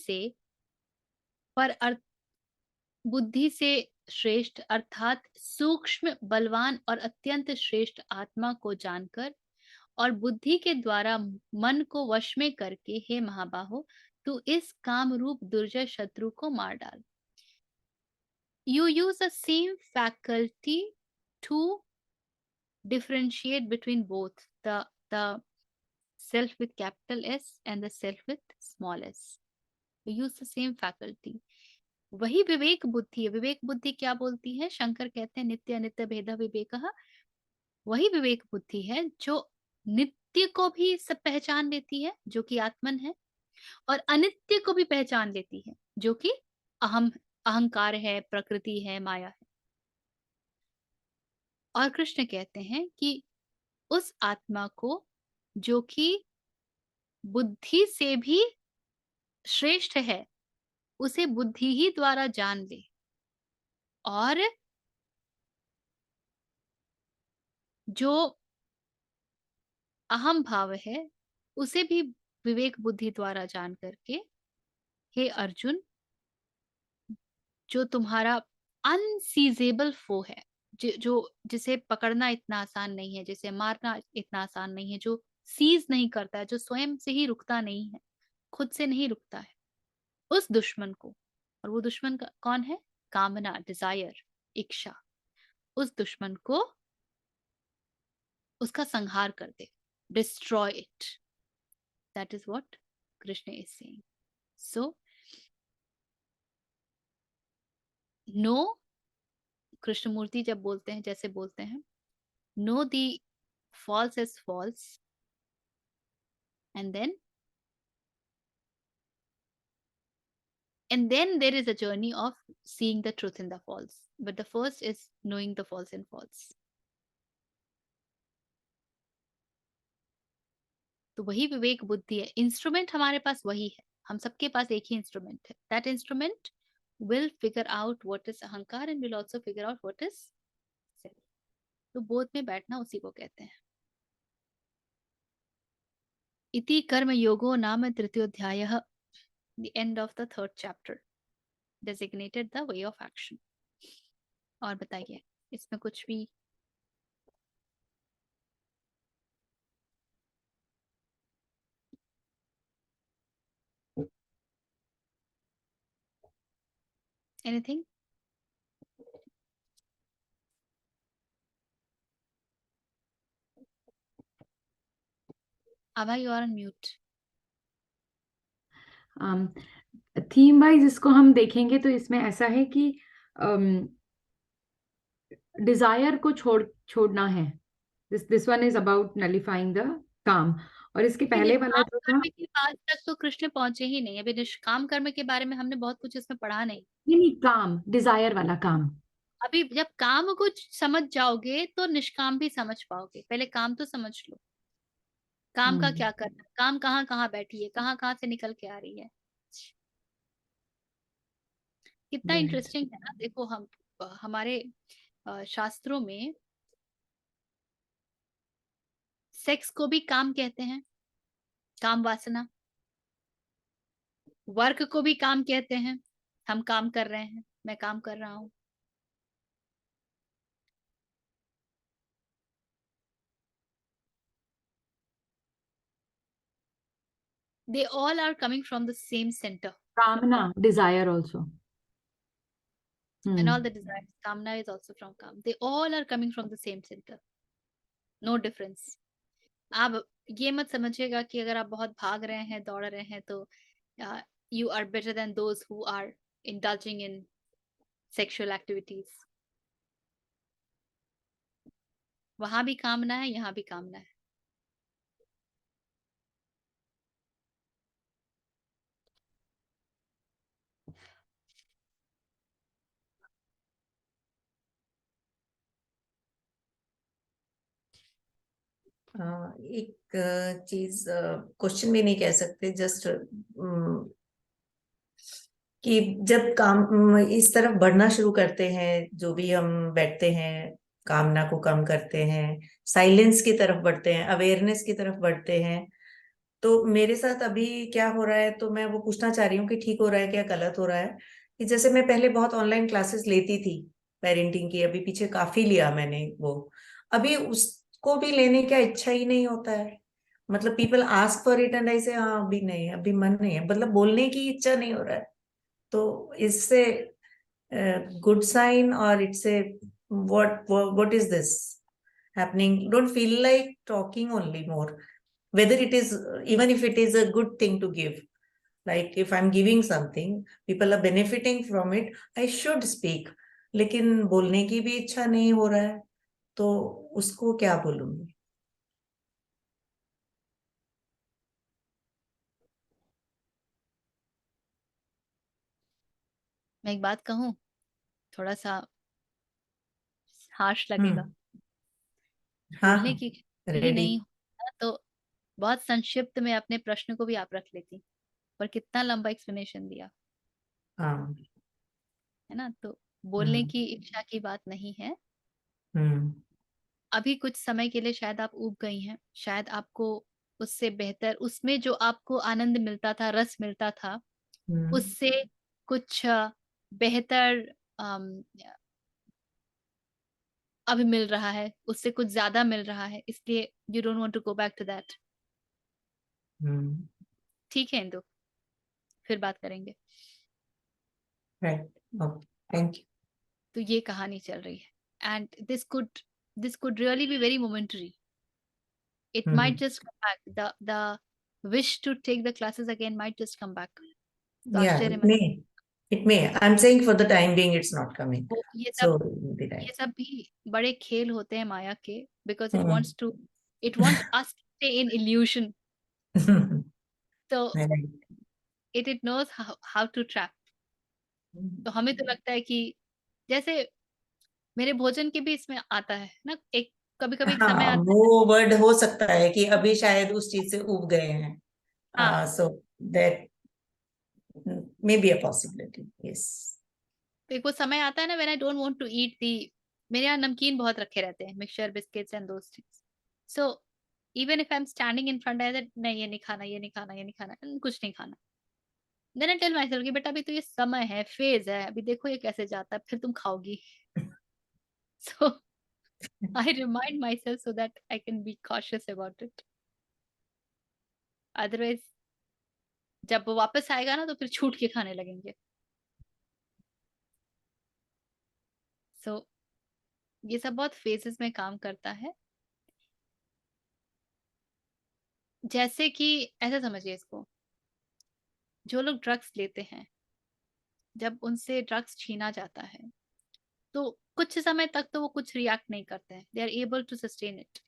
से श्रेष्ठ अर्थात सूक्ष्म, बलवान और अत्यंत श्रेष्ठ आत्मा को जानकर और बुद्धि के द्वारा मन को वश में करके, हे महाबाहो, तू इस कामरूप दुर्जय शत्रु को मार डाल. You use the same faculty to differentiate between both the self with capital S and the self with small s. You use the same faculty. वही विवेक बुद्धि है. विवेक बुद्धि क्या बोलती है? शंकर कहते हैं नित्य अनित्य भेद विवेकः. वही विवेक बुद्धि है जो नित्य को भी सब पहचान लेती है, जो कि आत्मन है, और अनित्य को भी पहचान लेती है, जो कि अहंकार है, प्रकृति है, माया है. और कृष्ण कहते हैं कि उस आत्मा को जो कि बुद्धि से भी श्रेष्ठ है, उसे बुद्धि ही द्वारा जान ले, और जो अहम भाव है उसे भी विवेक बुद्धि द्वारा जान करके, हे अर्जुन, जो तुम्हारा अनसीजेबल फो है, जिसे पकड़ना इतना आसान नहीं है, जिसे मारना इतना आसान नहीं है, जो सीज नहीं करता है, जो स्वयं से ही रुकता नहीं है, खुद से नहीं रुकता है, उस दुश्मन को, और वो दुश्मन कौन है? कामना, डिजायर, इच्छा. उस दुश्मन को उसका संहार कर दे. Destroy it. That is what Krishna is saying. So, know, Krishnamurthy जब बोलते हैं, जैसे बोलते हैं, know the false as false, and then there is a journey of seeing the truth in the false. But the first is knowing the false and false. तो वही विवेक बुद्धि है. इंस्ट्रूमेंट हमारे पास वही है, हम सबके पास एक ही इंस्ट्रूमेंट है. That instrument will figure out what is अहंकार and will also figure out what is self. तो बोध में बैठना उसी को कहते हैं. इति कर्म योगो नाम तृतीयोध्यायः. The end of the 3rd chapter designated the way of action. और बताइए इसमें कुछ भी anything? Abha, you are on mute. Theme wise इसको हम देखेंगे तो इसमें ऐसा है कि डिजायर को छोड़ना है। This one is about nullifying the काम। और इसके नहीं, पहले वाला निष्काम जो था, कर्म की बात तक तो कृष्ण पहुंचे ही नहीं। अभी निष्काम कर्म के बारे में हमने बहुत कुछ इसमें पढ़ा नहीं। नहीं नहीं, काम, डिजायर वाला काम। अभी जब काम को समझ जाओगे तो निष्काम भी समझ पाओगे। पहले काम तो समझ लो, काम का क्या करना है, काम कहाँ कहाँ बैठी है, कहाँ कहाँ से निकल के आ रही है। कितना राइट। इंटरेस्टिंग है ना। देखो हम हमारे शास्त्रों में सेक्स को भी काम कहते हैं, काम वासना। वर्क को भी काम कहते हैं, हम काम कर रहे हैं, मैं काम कर रहा हूं। They all are coming from the same center. कामना, desire also. And all the desires, kamna is also from kam. They all are coming from the same center. No difference. आप ये मत समझिएगा कि अगर आप बहुत भाग रहे हैं, दौड़ रहे हैं, तो you are better than those who are indulging in sexual activities. वहां भी कामना है, यहाँ भी कामना है। एक चीज, क्वेश्चन भी नहीं कह सकते, जस्ट कि जब काम इस तरफ बढ़ना शुरू करते हैं, जो भी हम बैठते हैं, कामना को कम करते हैं, साइलेंस की तरफ बढ़ते हैं, अवेयरनेस की तरफ बढ़ते हैं, तो मेरे साथ अभी क्या हो रहा है, तो मैं वो पूछना चाह रही हूँ कि ठीक हो रहा है क्या गलत हो रहा है। कि जैसे मैं पहले बहुत ऑनलाइन क्लासेस लेती थी पेरेंटिंग की, अभी पीछे काफी लिया मैंने वो, अभी उसको भी लेने का इच्छा ही नहीं होता है। मतलब people ask for it and I से हाँ अभी नहीं, अभी मन नहीं है, मतलब बोलने की इच्छा नहीं हो रहा है। तो इससे गुड साइन, और it's a what is this happening? Don't feel like talking only more, whether it is, even if it is a good thing to give, like if I'm giving something, people are benefiting from it, I should speak, लेकिन बोलने की भी इच्छा नहीं हो रहा है, तो उसको क्या बोलूंगी? मैं एक बात कहूँ, थोड़ा सा हार्श लगेगा। हम्म। हाँ बोलने हाँ, की ही रेडी। नहीं होता तो बहुत संक्षिप्त में अपने प्रश्न को भी आप रख लेती, पर कितना लंबा एक्सप्लेनेशन दिया हाँ। है ना। तो बोलने हम्म। की इच्छा की बात नहीं है। हम्म। अभी कुछ समय के लिए शायद आप ऊब गई हैं, शायद आपको उससे बेहतर, उसमें जो आपको आनंद मिलता था, रस मिलता था, हम्म। उससे कुछ बेहतर अभी मिल रहा है, उससे कुछ ज्यादा मिल रहा है, इसलिए you don't want to go back to that. Hmm. ठीक है इंदु, फिर बात करेंगे। राइट। Okay, thank you. तो ये कहानी चल रही है, and this could really be very momentary. It might just come back. The wish to take the classes again might just come back. तो Yeah, आश्चर्य it मत। may. It may. I'm saying for the time being, it's not coming. वो So, the ये time. सब भी बड़े खेल होते हैं माया के, because Hmm. it wants us to stay in illusion. तो Right. it knows how to trap. तो हमें तो लगता है कि जैसे मेरे भोजन के भी इसमें आता है ना, एक कभी कभी एक समय हाँ, आता है। वो वर्ड हो सकता है कि अभी शायद उस चीज से उब गए हैं। हाँ, So that may be a possibility. Yes. तो एक वो समय आता है ना, when I don't want to eat the. मेरे यहाँ नमकीन बहुत रखे रहते हैं, mixture, biscuits and those things. So even if I am standing in front, I said नहीं, ये नहीं खाना, ये नहीं खाना, ये नहीं खाना, कुछ नहीं खाना। Then I tell myself कि बेटा अभी तो ये समय है, फेज है, अभी देखो ये कैसे जाता है, फिर तुम खाओगी। So I remind my self so that I can be cautious about it. Otherwise जब वो वापस आएगा ना, तो फिर छूट के खाने लगेंगे। सो ये सब बहुत फेजेस में काम करता है। जैसे कि ऐसा समझिए इसको, जो लोग ड्रग्स लेते हैं जब उनसे ड्रग्स छीना जाता है तो कुछ समय तक तो वो कुछ रिएक्ट नहीं करते हैं, they are able to sustain it,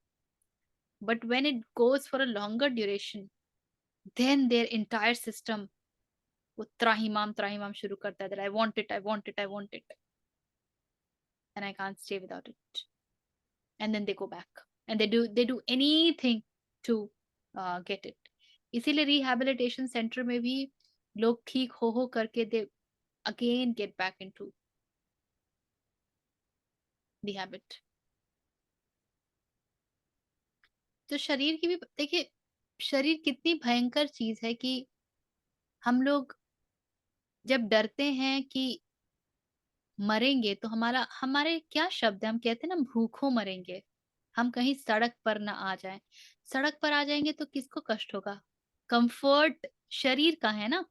but when it goes for a longer duration then their entire system वो त्राहिमाम शुरू करता है, I want it, I want it, I want it, and I can't stay without it, and then they go back and they do anything to get it. इसीलिए rehabilitation centre में भी लोग ठीक हो करके they again get back into the habit. तो शरीर की भी देखिए, शरीर कितनी भयंकर चीज है कि हम लोग जब डरते हैं कि मरेंगे तो हमारे क्या शब्द है, हम कहते हैं ना भूखों मरेंगे, हम कहीं सड़क पर ना आ जाएं। सड़क पर आ जाएंगे तो किसको कष्ट होगा? कंफर्ट शरीर का है ना,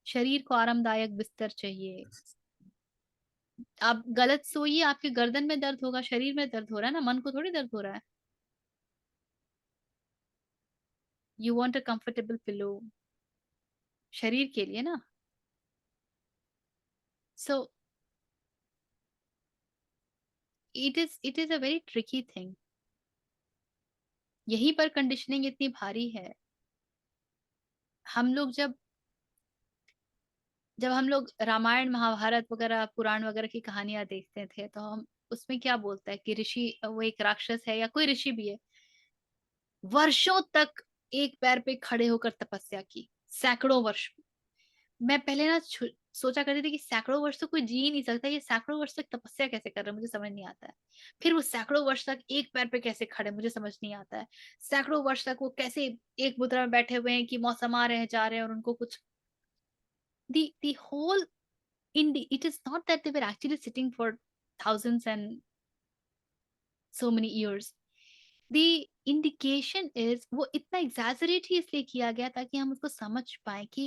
शरीर को आरामदायक बिस्तर चाहिए। आप गलत सोइए, आपके गर्दन में दर्द होगा, शरीर में दर्द हो रहा है ना, मन को थोड़ी दर्द हो रहा है। You want a comfortable pillow शरीर के लिए ना। सो it is a very tricky thing. यहीं पर कंडीशनिंग इतनी भारी है। हम लोग जब हम लोग रामायण महाभारत वगैरह पुराण वगैरह की कहानियां देखते थे तो हम उसमें क्या बोलता है कि ऋषि, वो एक राक्षस है या कोई ऋषि भी है, वर्षों तक एक पैर पे खड़े होकर तपस्या की, सैकड़ों वर्ष। मैं पहले ना सोचा करती थी कि सैकड़ों वर्ष तो कोई जी ही नहीं सकता, ये सैकड़ों वर्ष तक तपस्या कैसे कर रहे हैं, मुझे समझ नहीं आता है। फिर वो सैकड़ों वर्ष तक एक पैर पे कैसे खड़े, मुझे समझ नहीं आता है। सैकड़ों वर्ष तक वो कैसे एक मुद्रा में बैठे हुए हैं कि मौसम आ रहे जा रहे हैं और उनको कुछ the whole it is not that they were actually sitting for thousands and so many years. The indication is वो इतना exaggerate ही इसलिए किया गया ताकि हम उसको समझ पाए कि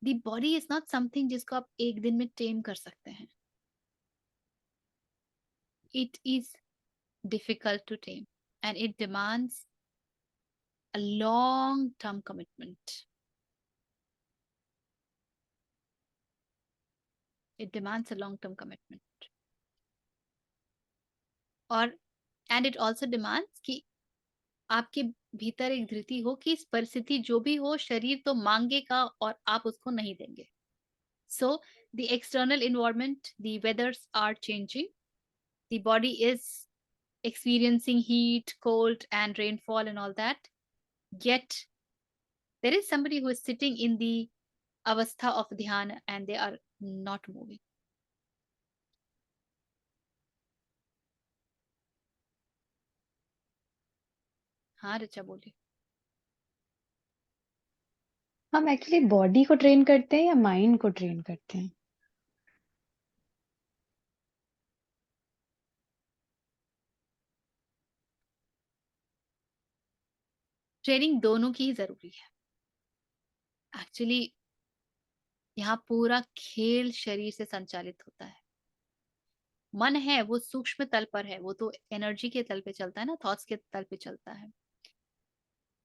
the body is not something जिसको आप एक दिन में tame कर सकते हैं. It is difficult to tame and it demands a long term commitment. It demands a long term commitment. और and it also demands कि आपके भीतर एक धृति हो कि इस परिस्थिति जो भी हो शरीर तो मांगेगा और आप उसको नहीं देंगे. So the external environment, the weathers are changing, the body is experiencing heat, cold and rainfall and all that, yet there is somebody who is sitting in the avastha of dhyana and they are not moving. हाँ ऋचा बोलिए. हम actually body को train करते हैं या mind को train करते हैं? ट्रेनिंग दोनों की ही जरूरी है. एक्चुअली यहाँ पूरा खेल शरीर से संचालित होता है. मन है वो सूक्ष्म तल पर है, वो तो एनर्जी के तल पे चलता है ना, थॉट्स के तल पे चलता है.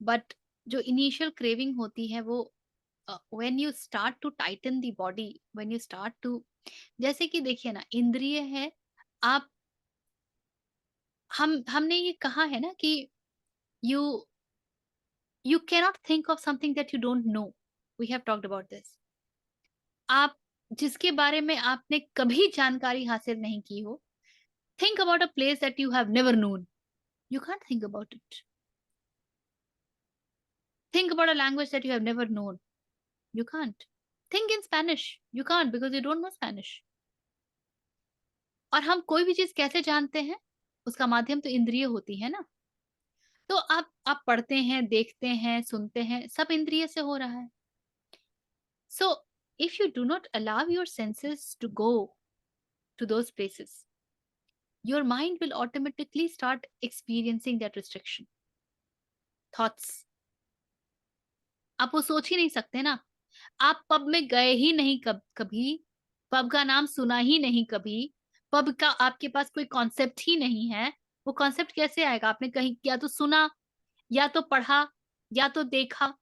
बट जो इनिशियल क्रेविंग होती है वो when you start to tighten the body, when you start to, जैसे कि देखिए ना इंद्रिय है, आप हमने ये कहा है ना कि you you cannot think of something that you don't know. We have talked about this. आप जिसके बारे में आपने कभी जानकारी हासिल नहीं की हो, think about a place that you have never known. You can't think about it. Think about a language that you have never known. You can't. Think in Spanish. You can't because you don't know Spanish. और हम कोई भी चीज कैसे जानते हैं, उसका माध्यम तो इंद्रिय होती है ना. तो आप पढ़ते हैं, देखते हैं, सुनते हैं, सब इंद्रिय से हो रहा है. So if you do not allow your senses to go to those places, your mind will automatically start experiencing that restriction. Thoughts. आप वो सोच ही नहीं सकते ना. आप पब में गए ही नहीं कभी, पब का नाम सुना ही नहीं कभी, पब का आपके पास कोई कॉन्सेप्ट ही नहीं है. वो कॉन्सेप्ट कैसे आएगा? आपने कहीं या तो सुना, या तो पढ़ा, या तो देखा,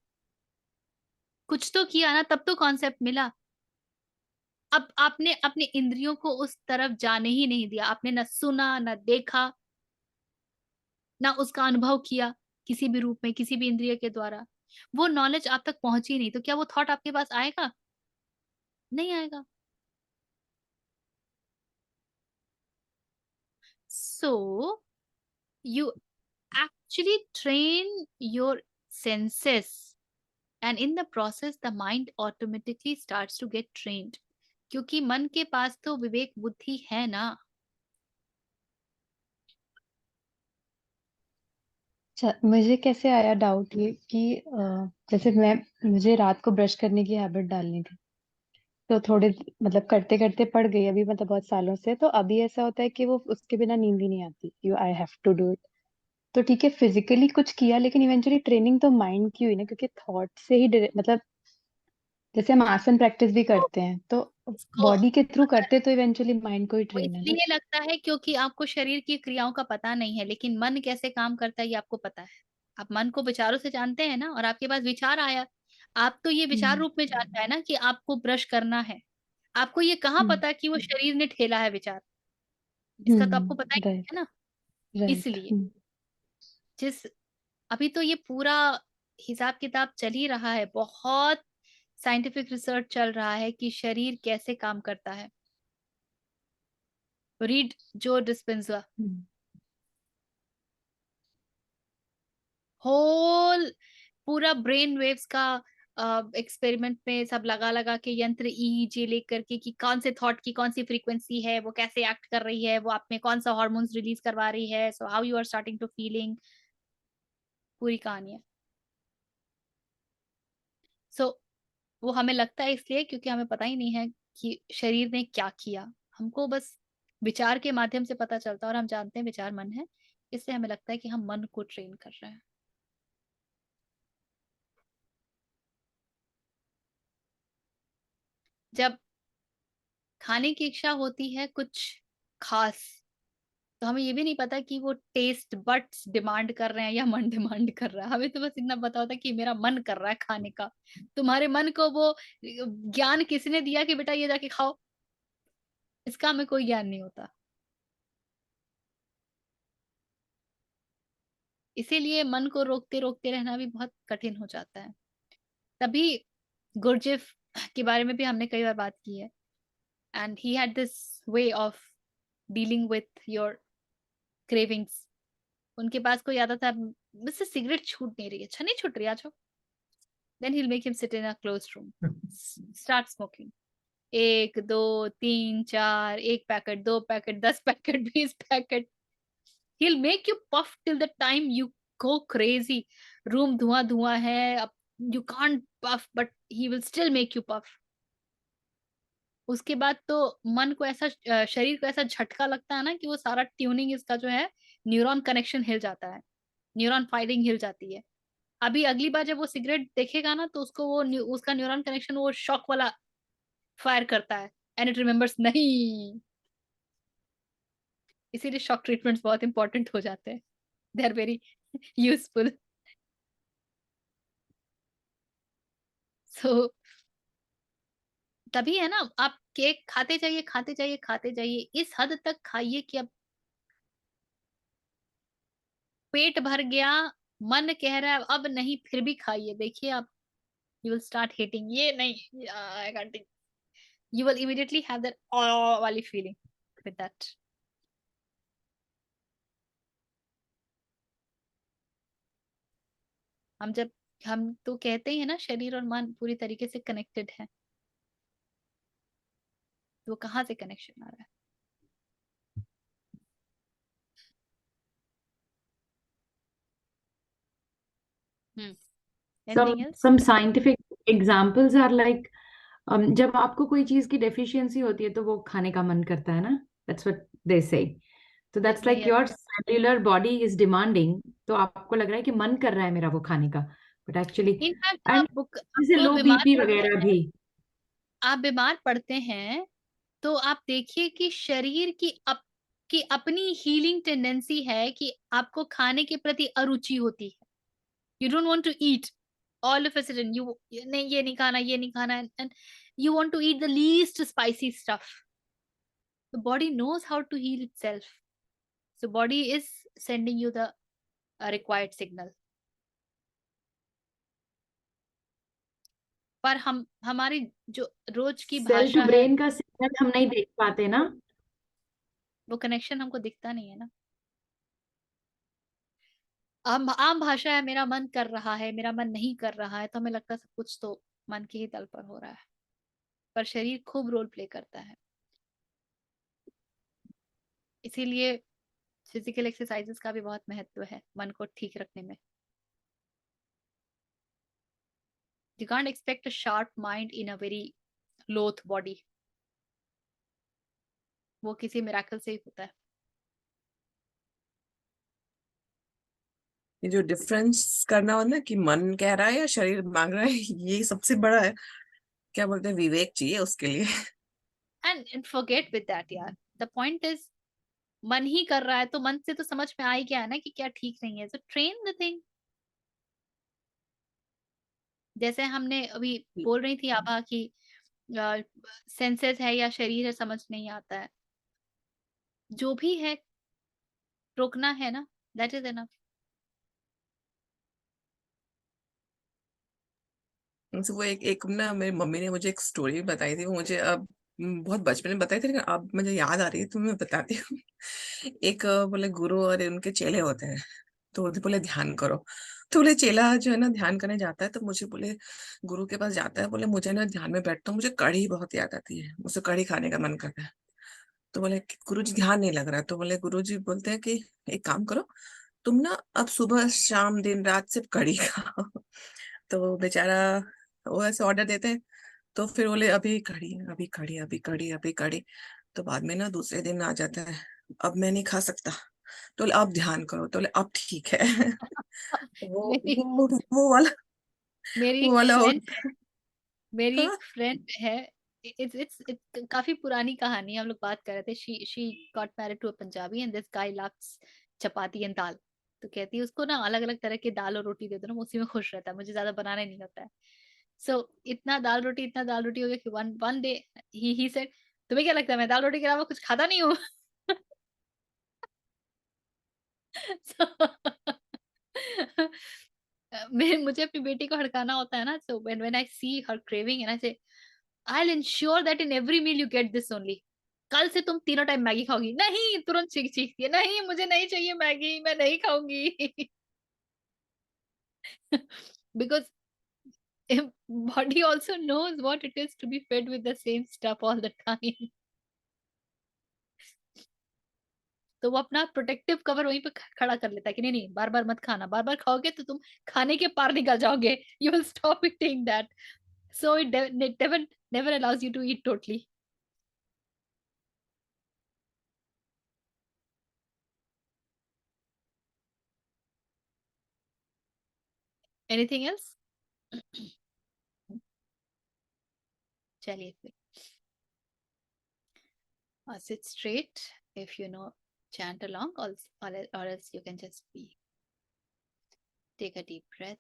कुछ तो किया ना, तब तो कॉन्सेप्ट मिला. अब आपने अपने इंद्रियों को उस तरफ जाने ही नहीं दिया, आपने न सुना, न देखा, ना उसका अनुभव किया किसी भी रूप में, किसी भी इंद्रिय के द्वारा। वो नॉलेज आप तक पहुंची नहीं, तो क्या वो थॉट आपके पास आएगा? नहीं आएगा। So you actually train your senses, and in the process the mind automatically starts to get trained, क्योंकि मन के पास तो विवेक बुद्धि है ना। अच्छा, मुझे कैसे आया डाउट ये कि जैसे मुझे रात को ब्रश करने की हैबिट डालनी थी, तो थोड़े मतलब करते करते पड़ गई अभी, मतलब बहुत सालों से। तो अभी ऐसा होता है कि वो उसके बिना नींद ही नहीं आती, you I have to do it. तो ठीक है, फिजिकली कुछ किया, लेकिन इवेंचुअली ट्रेनिंग तो माइंड की हुई ना, क्योंकि थॉट से ही मतलब जैसे हम आसन प्रैक्टिस भी तो करते हैं, तो इसको बॉडी के थ्रू करते तो इवेंचुअली माइंड को ही वो ट्रेन है ना। इसलिए लगता है क्योंकि आपको शरीर की क्रियाओं का पता नहीं है, लेकिन मन कैसे काम करता है ये आपको पता है। आप मन को विचारों से जानते हैं ना, और आपके पास विचार आया, आप तो ये विचार हम्म। रूप में जानता है ना कि आपको ब्रश करना है। आपको ये कहाँ हम्म। पता कि वो शरीर ने ठेला है विचार? इसका तो आपको पता ही राइट। है ना। राइट। इसलिए जिस अभी तो ये पूरा हिसाब किताब चल ही रहा है, बहुत साइंटिफिक रिसर्च चल रहा है कि शरीर कैसे काम करता है। रीड जो डिस्पेंजा, होल पूरा ब्रेन वेव्स का एक्सपेरिमेंट में सब लगा लगा के यंत्र ईईजी लेकर के कि कौन से थॉट की कौन सी फ्रीक्वेंसी है, वो कैसे एक्ट कर रही है, वो आप में कौन सा हार्मोन्स रिलीज करवा रही है, so how you are starting to feeling, पूरी कहानी है। सो वो हमें लगता है इसलिए क्योंकि हमें पता ही नहीं है कि शरीर ने क्या किया। हमको बस विचार के माध्यम से पता चलता है, और हम जानते हैं विचार मन है, इसलिए हमें लगता है कि हम मन को ट्रेन कर रहे हैं। जब खाने की इच्छा होती है कुछ खास, तो हमें ये भी नहीं पता कि वो टेस्ट बड्स डिमांड कर रहे हैं या मन डिमांड कर रहा है। हमें तो बस इतना पता होता है कि मेरा मन कर रहा है खाने का। तुम्हारे मन को वो ज्ञान किसने दिया कि बेटा ये जाके खाओ? इसका हमें कोई ज्ञान नहीं होता। इसीलिए मन को रोकते रोकते रहना भी बहुत कठिन हो जाता है। तभी गुरजेफ के बारे में भी हमने कई बार बात की है, and he had this way of dealing with your cravings. उनके पास कोई आता था, मुझसे सिगरेट छूट नहीं रही है, अच्छा नहीं छूट रही, आ जाओ। Then he will make him sit in a closed room, start smoking. 1 2 3 4, 1 packet, 2 packet, 10 packet, 20 packet. He'll make you puff till the time you go crazy. Room धुआं धुआं है, अब you can't puff, but he will still make you puff. उसके बाद तो मन को ऐसा शरीर को ऐसा झटका लगता है ना कि वो सारा ट्यूनिंग इसका जो है, न्यूरॉन कनेक्शन हिल जाता है, न्यूरॉन फायरिंग हिल जाती है। अभी अगली बार जब वो सिगरेट देखेगा ना, तो उसको वो उसका न्यूरॉन कनेक्शन वो शॉक वाला फायर करता है, एंड इट रिमेम्बर्स नहीं। इसीलिए शॉक ट्रीटमेंट्स बहुत इंपॉर्टेंट हो जाते हैं, दे आर वेरी यूजफुल। सो तभी है ना, आप केक खाते जाइए, खाते जाइए, खाते जाइए, इस हद तक खाइए कि अब पेट भर गया, मन कह रहा है अब नहीं, फिर भी खाइए। देखिए आप, यू विल स्टार्ट हेटिंग, ये नहीं, I can't, you will immediately have that वाली फीलिंग विद दैट। हम तो कहते हैं ना शरीर और मन पूरी तरीके से कनेक्टेड है, तो कहाँ से कनेक्शन आ रहा है? Anything else? some scientific examples are like जब आपको कोई चीज की डेफिशिएंसी होती है तो वो खाने का मन करता है ना, that's what they say. तो that's like your cellular body is demanding, तो आपको लग रहा है कि मन कर रहा है मेरा वो खाने का, but actually इनफैक्ट and जैसे आप लो बीमार बीपी पड़ते वगैरह हैं, भी। आप बीमार पड़ते हैं, तो आप देखिए कि शरीर की अपनी हीलिंग टेंडेंसी है कि आपको खाने के प्रति अरुचि होती है, you don't want to eat, all of a sudden नहीं ये नहीं खाना, ये नहीं खाना, and you want to eat the least spicy stuff. The body knows how to heal itself. So body is sending you the required signal. पर हमारी जो रोज की सेल भाषा टू है, ब्रेन का सिग्नल हम नहीं देख पाते ना। वो कनेक्शन हमको दिखता नहीं है ना। आम भाषा है, मेरा मन कर रहा है, मेरा मन नहीं कर रहा है, तो हमें लगता है सब कुछ तो मन के ही तल पर हो रहा है, पर शरीर खूब रोल प्ले करता है। इसीलिए फिजिकल एक्सरसाइजेस का भी बहुत महत्व है मन को ठीक रखने में। You can't expect a sharp mind in a very loath body. वो किसी मिराकल से ही होता है। ये जो डिफरेंस करना हो ना कि मन कह रहा है या शरीर मांग रहा है, ये सबसे बड़ा है, क्या बोलते हैं, विवेक चाहिए उसके लिए। And forget with that यार। The point is मन ही कर रहा है तो मन से तो समझ में आ ही गया ना कि क्या ठीक नहीं है। So train the thing। जैसे हमने अभी बोल रही थी आभा की सेंसेस है या शरीर है समझ नहीं आता है, जो भी है रोकना है ना, दैट इज एनफ। तो वो एक ना मेरी मम्मी ने मुझे एक स्टोरी बताई थी, वो मुझे अब बहुत बचपन में बताई थी, लेकिन अब मुझे याद आ रही है तो मैं बताती हूँ। एक बोले गुरु और उनके चेले होते हैं, तो वो बोले ध्यान करो। तो बोले चेला जो है ना ध्यान करने जाता है, तो मुझे बोले गुरु के पास जाता है, बोले मुझे ना ध्यान में बैठता हूँ, मुझे कढ़ी बहुत याद आती है, मुझे कढ़ी खाने का मन करता है। तो बोले गुरु जी ध्यान नहीं लग रहा है। तो बोले गुरु जी बोलते हैं कि एक काम करो, तुम ना अब सुबह शाम दिन रात सिर्फ कढ़ी खाओ। तो वो बेचारा वो ऐसे ऑर्डर देते हैं, तो फिर बोले अभी कढ़ी, अभी कढ़ी, अभी कढ़ी, अभी कढ़ी। तो बाद में ना दूसरे दिन आ जाता है, अब मैं नहीं खा सकता। तो बोले अब ध्यान करो, तो बोले अब ठीक है। वो मेरी वो वो वाला मेरी वो एक वाला फ्रेंड होता है। मेरी हाँ, एक फ्रेंड है। इट्स काफी पुरानी कहानी है। हम लोग बात कर रहे थे, she got married to a Punjabi and this guy loves chapati and dal. तो कहती है उसको ना अलग अलग तरह के दाल और रोटी दे दो ना, वो उसी में खुश रहता है, मुझे ज्यादा बनाना नहीं होता है। सो इतना दाल रोटी हो गया कि one one day he said, तुम्हें क्या लगता है मैं दाल रोटी के अलावा कुछ खाता नहीं हूँ? So, मैं मुझे अपनी बेटी को हड़काना होता है ना, so when I see her craving and I say I'll ensure that in every meal you get this only। कल से तुम तीनों टाइम मैगी खाओगी। नहीं, तुरंत चीखती है, नहीं मुझे नहीं चाहिए मैगी, मैं नहीं खाऊंगी। Because body also knows what it is to be fed with the same stuff all the time। तो वो अपना प्रोटेक्टिव कवर वहीं पे खड़ा कर लेता है कि नहीं नहीं बार बार मत खाना, बार बार खाओगे तो तुम खाने के पार निकल जाओगे, you will stop eating that. So it never allows you to eat totally। Anything else? चलिए फिर sit straight if you know, chant along, or else you can just be, take a deep breath।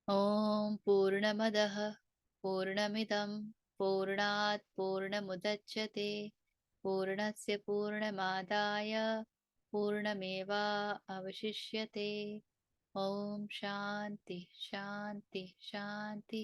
Om Purnamadah Purnamidam Purnat Purnamudachyate Purnasya Purnamadaya Purnameva Avashishyate। Om Shanti Shanti Shanti।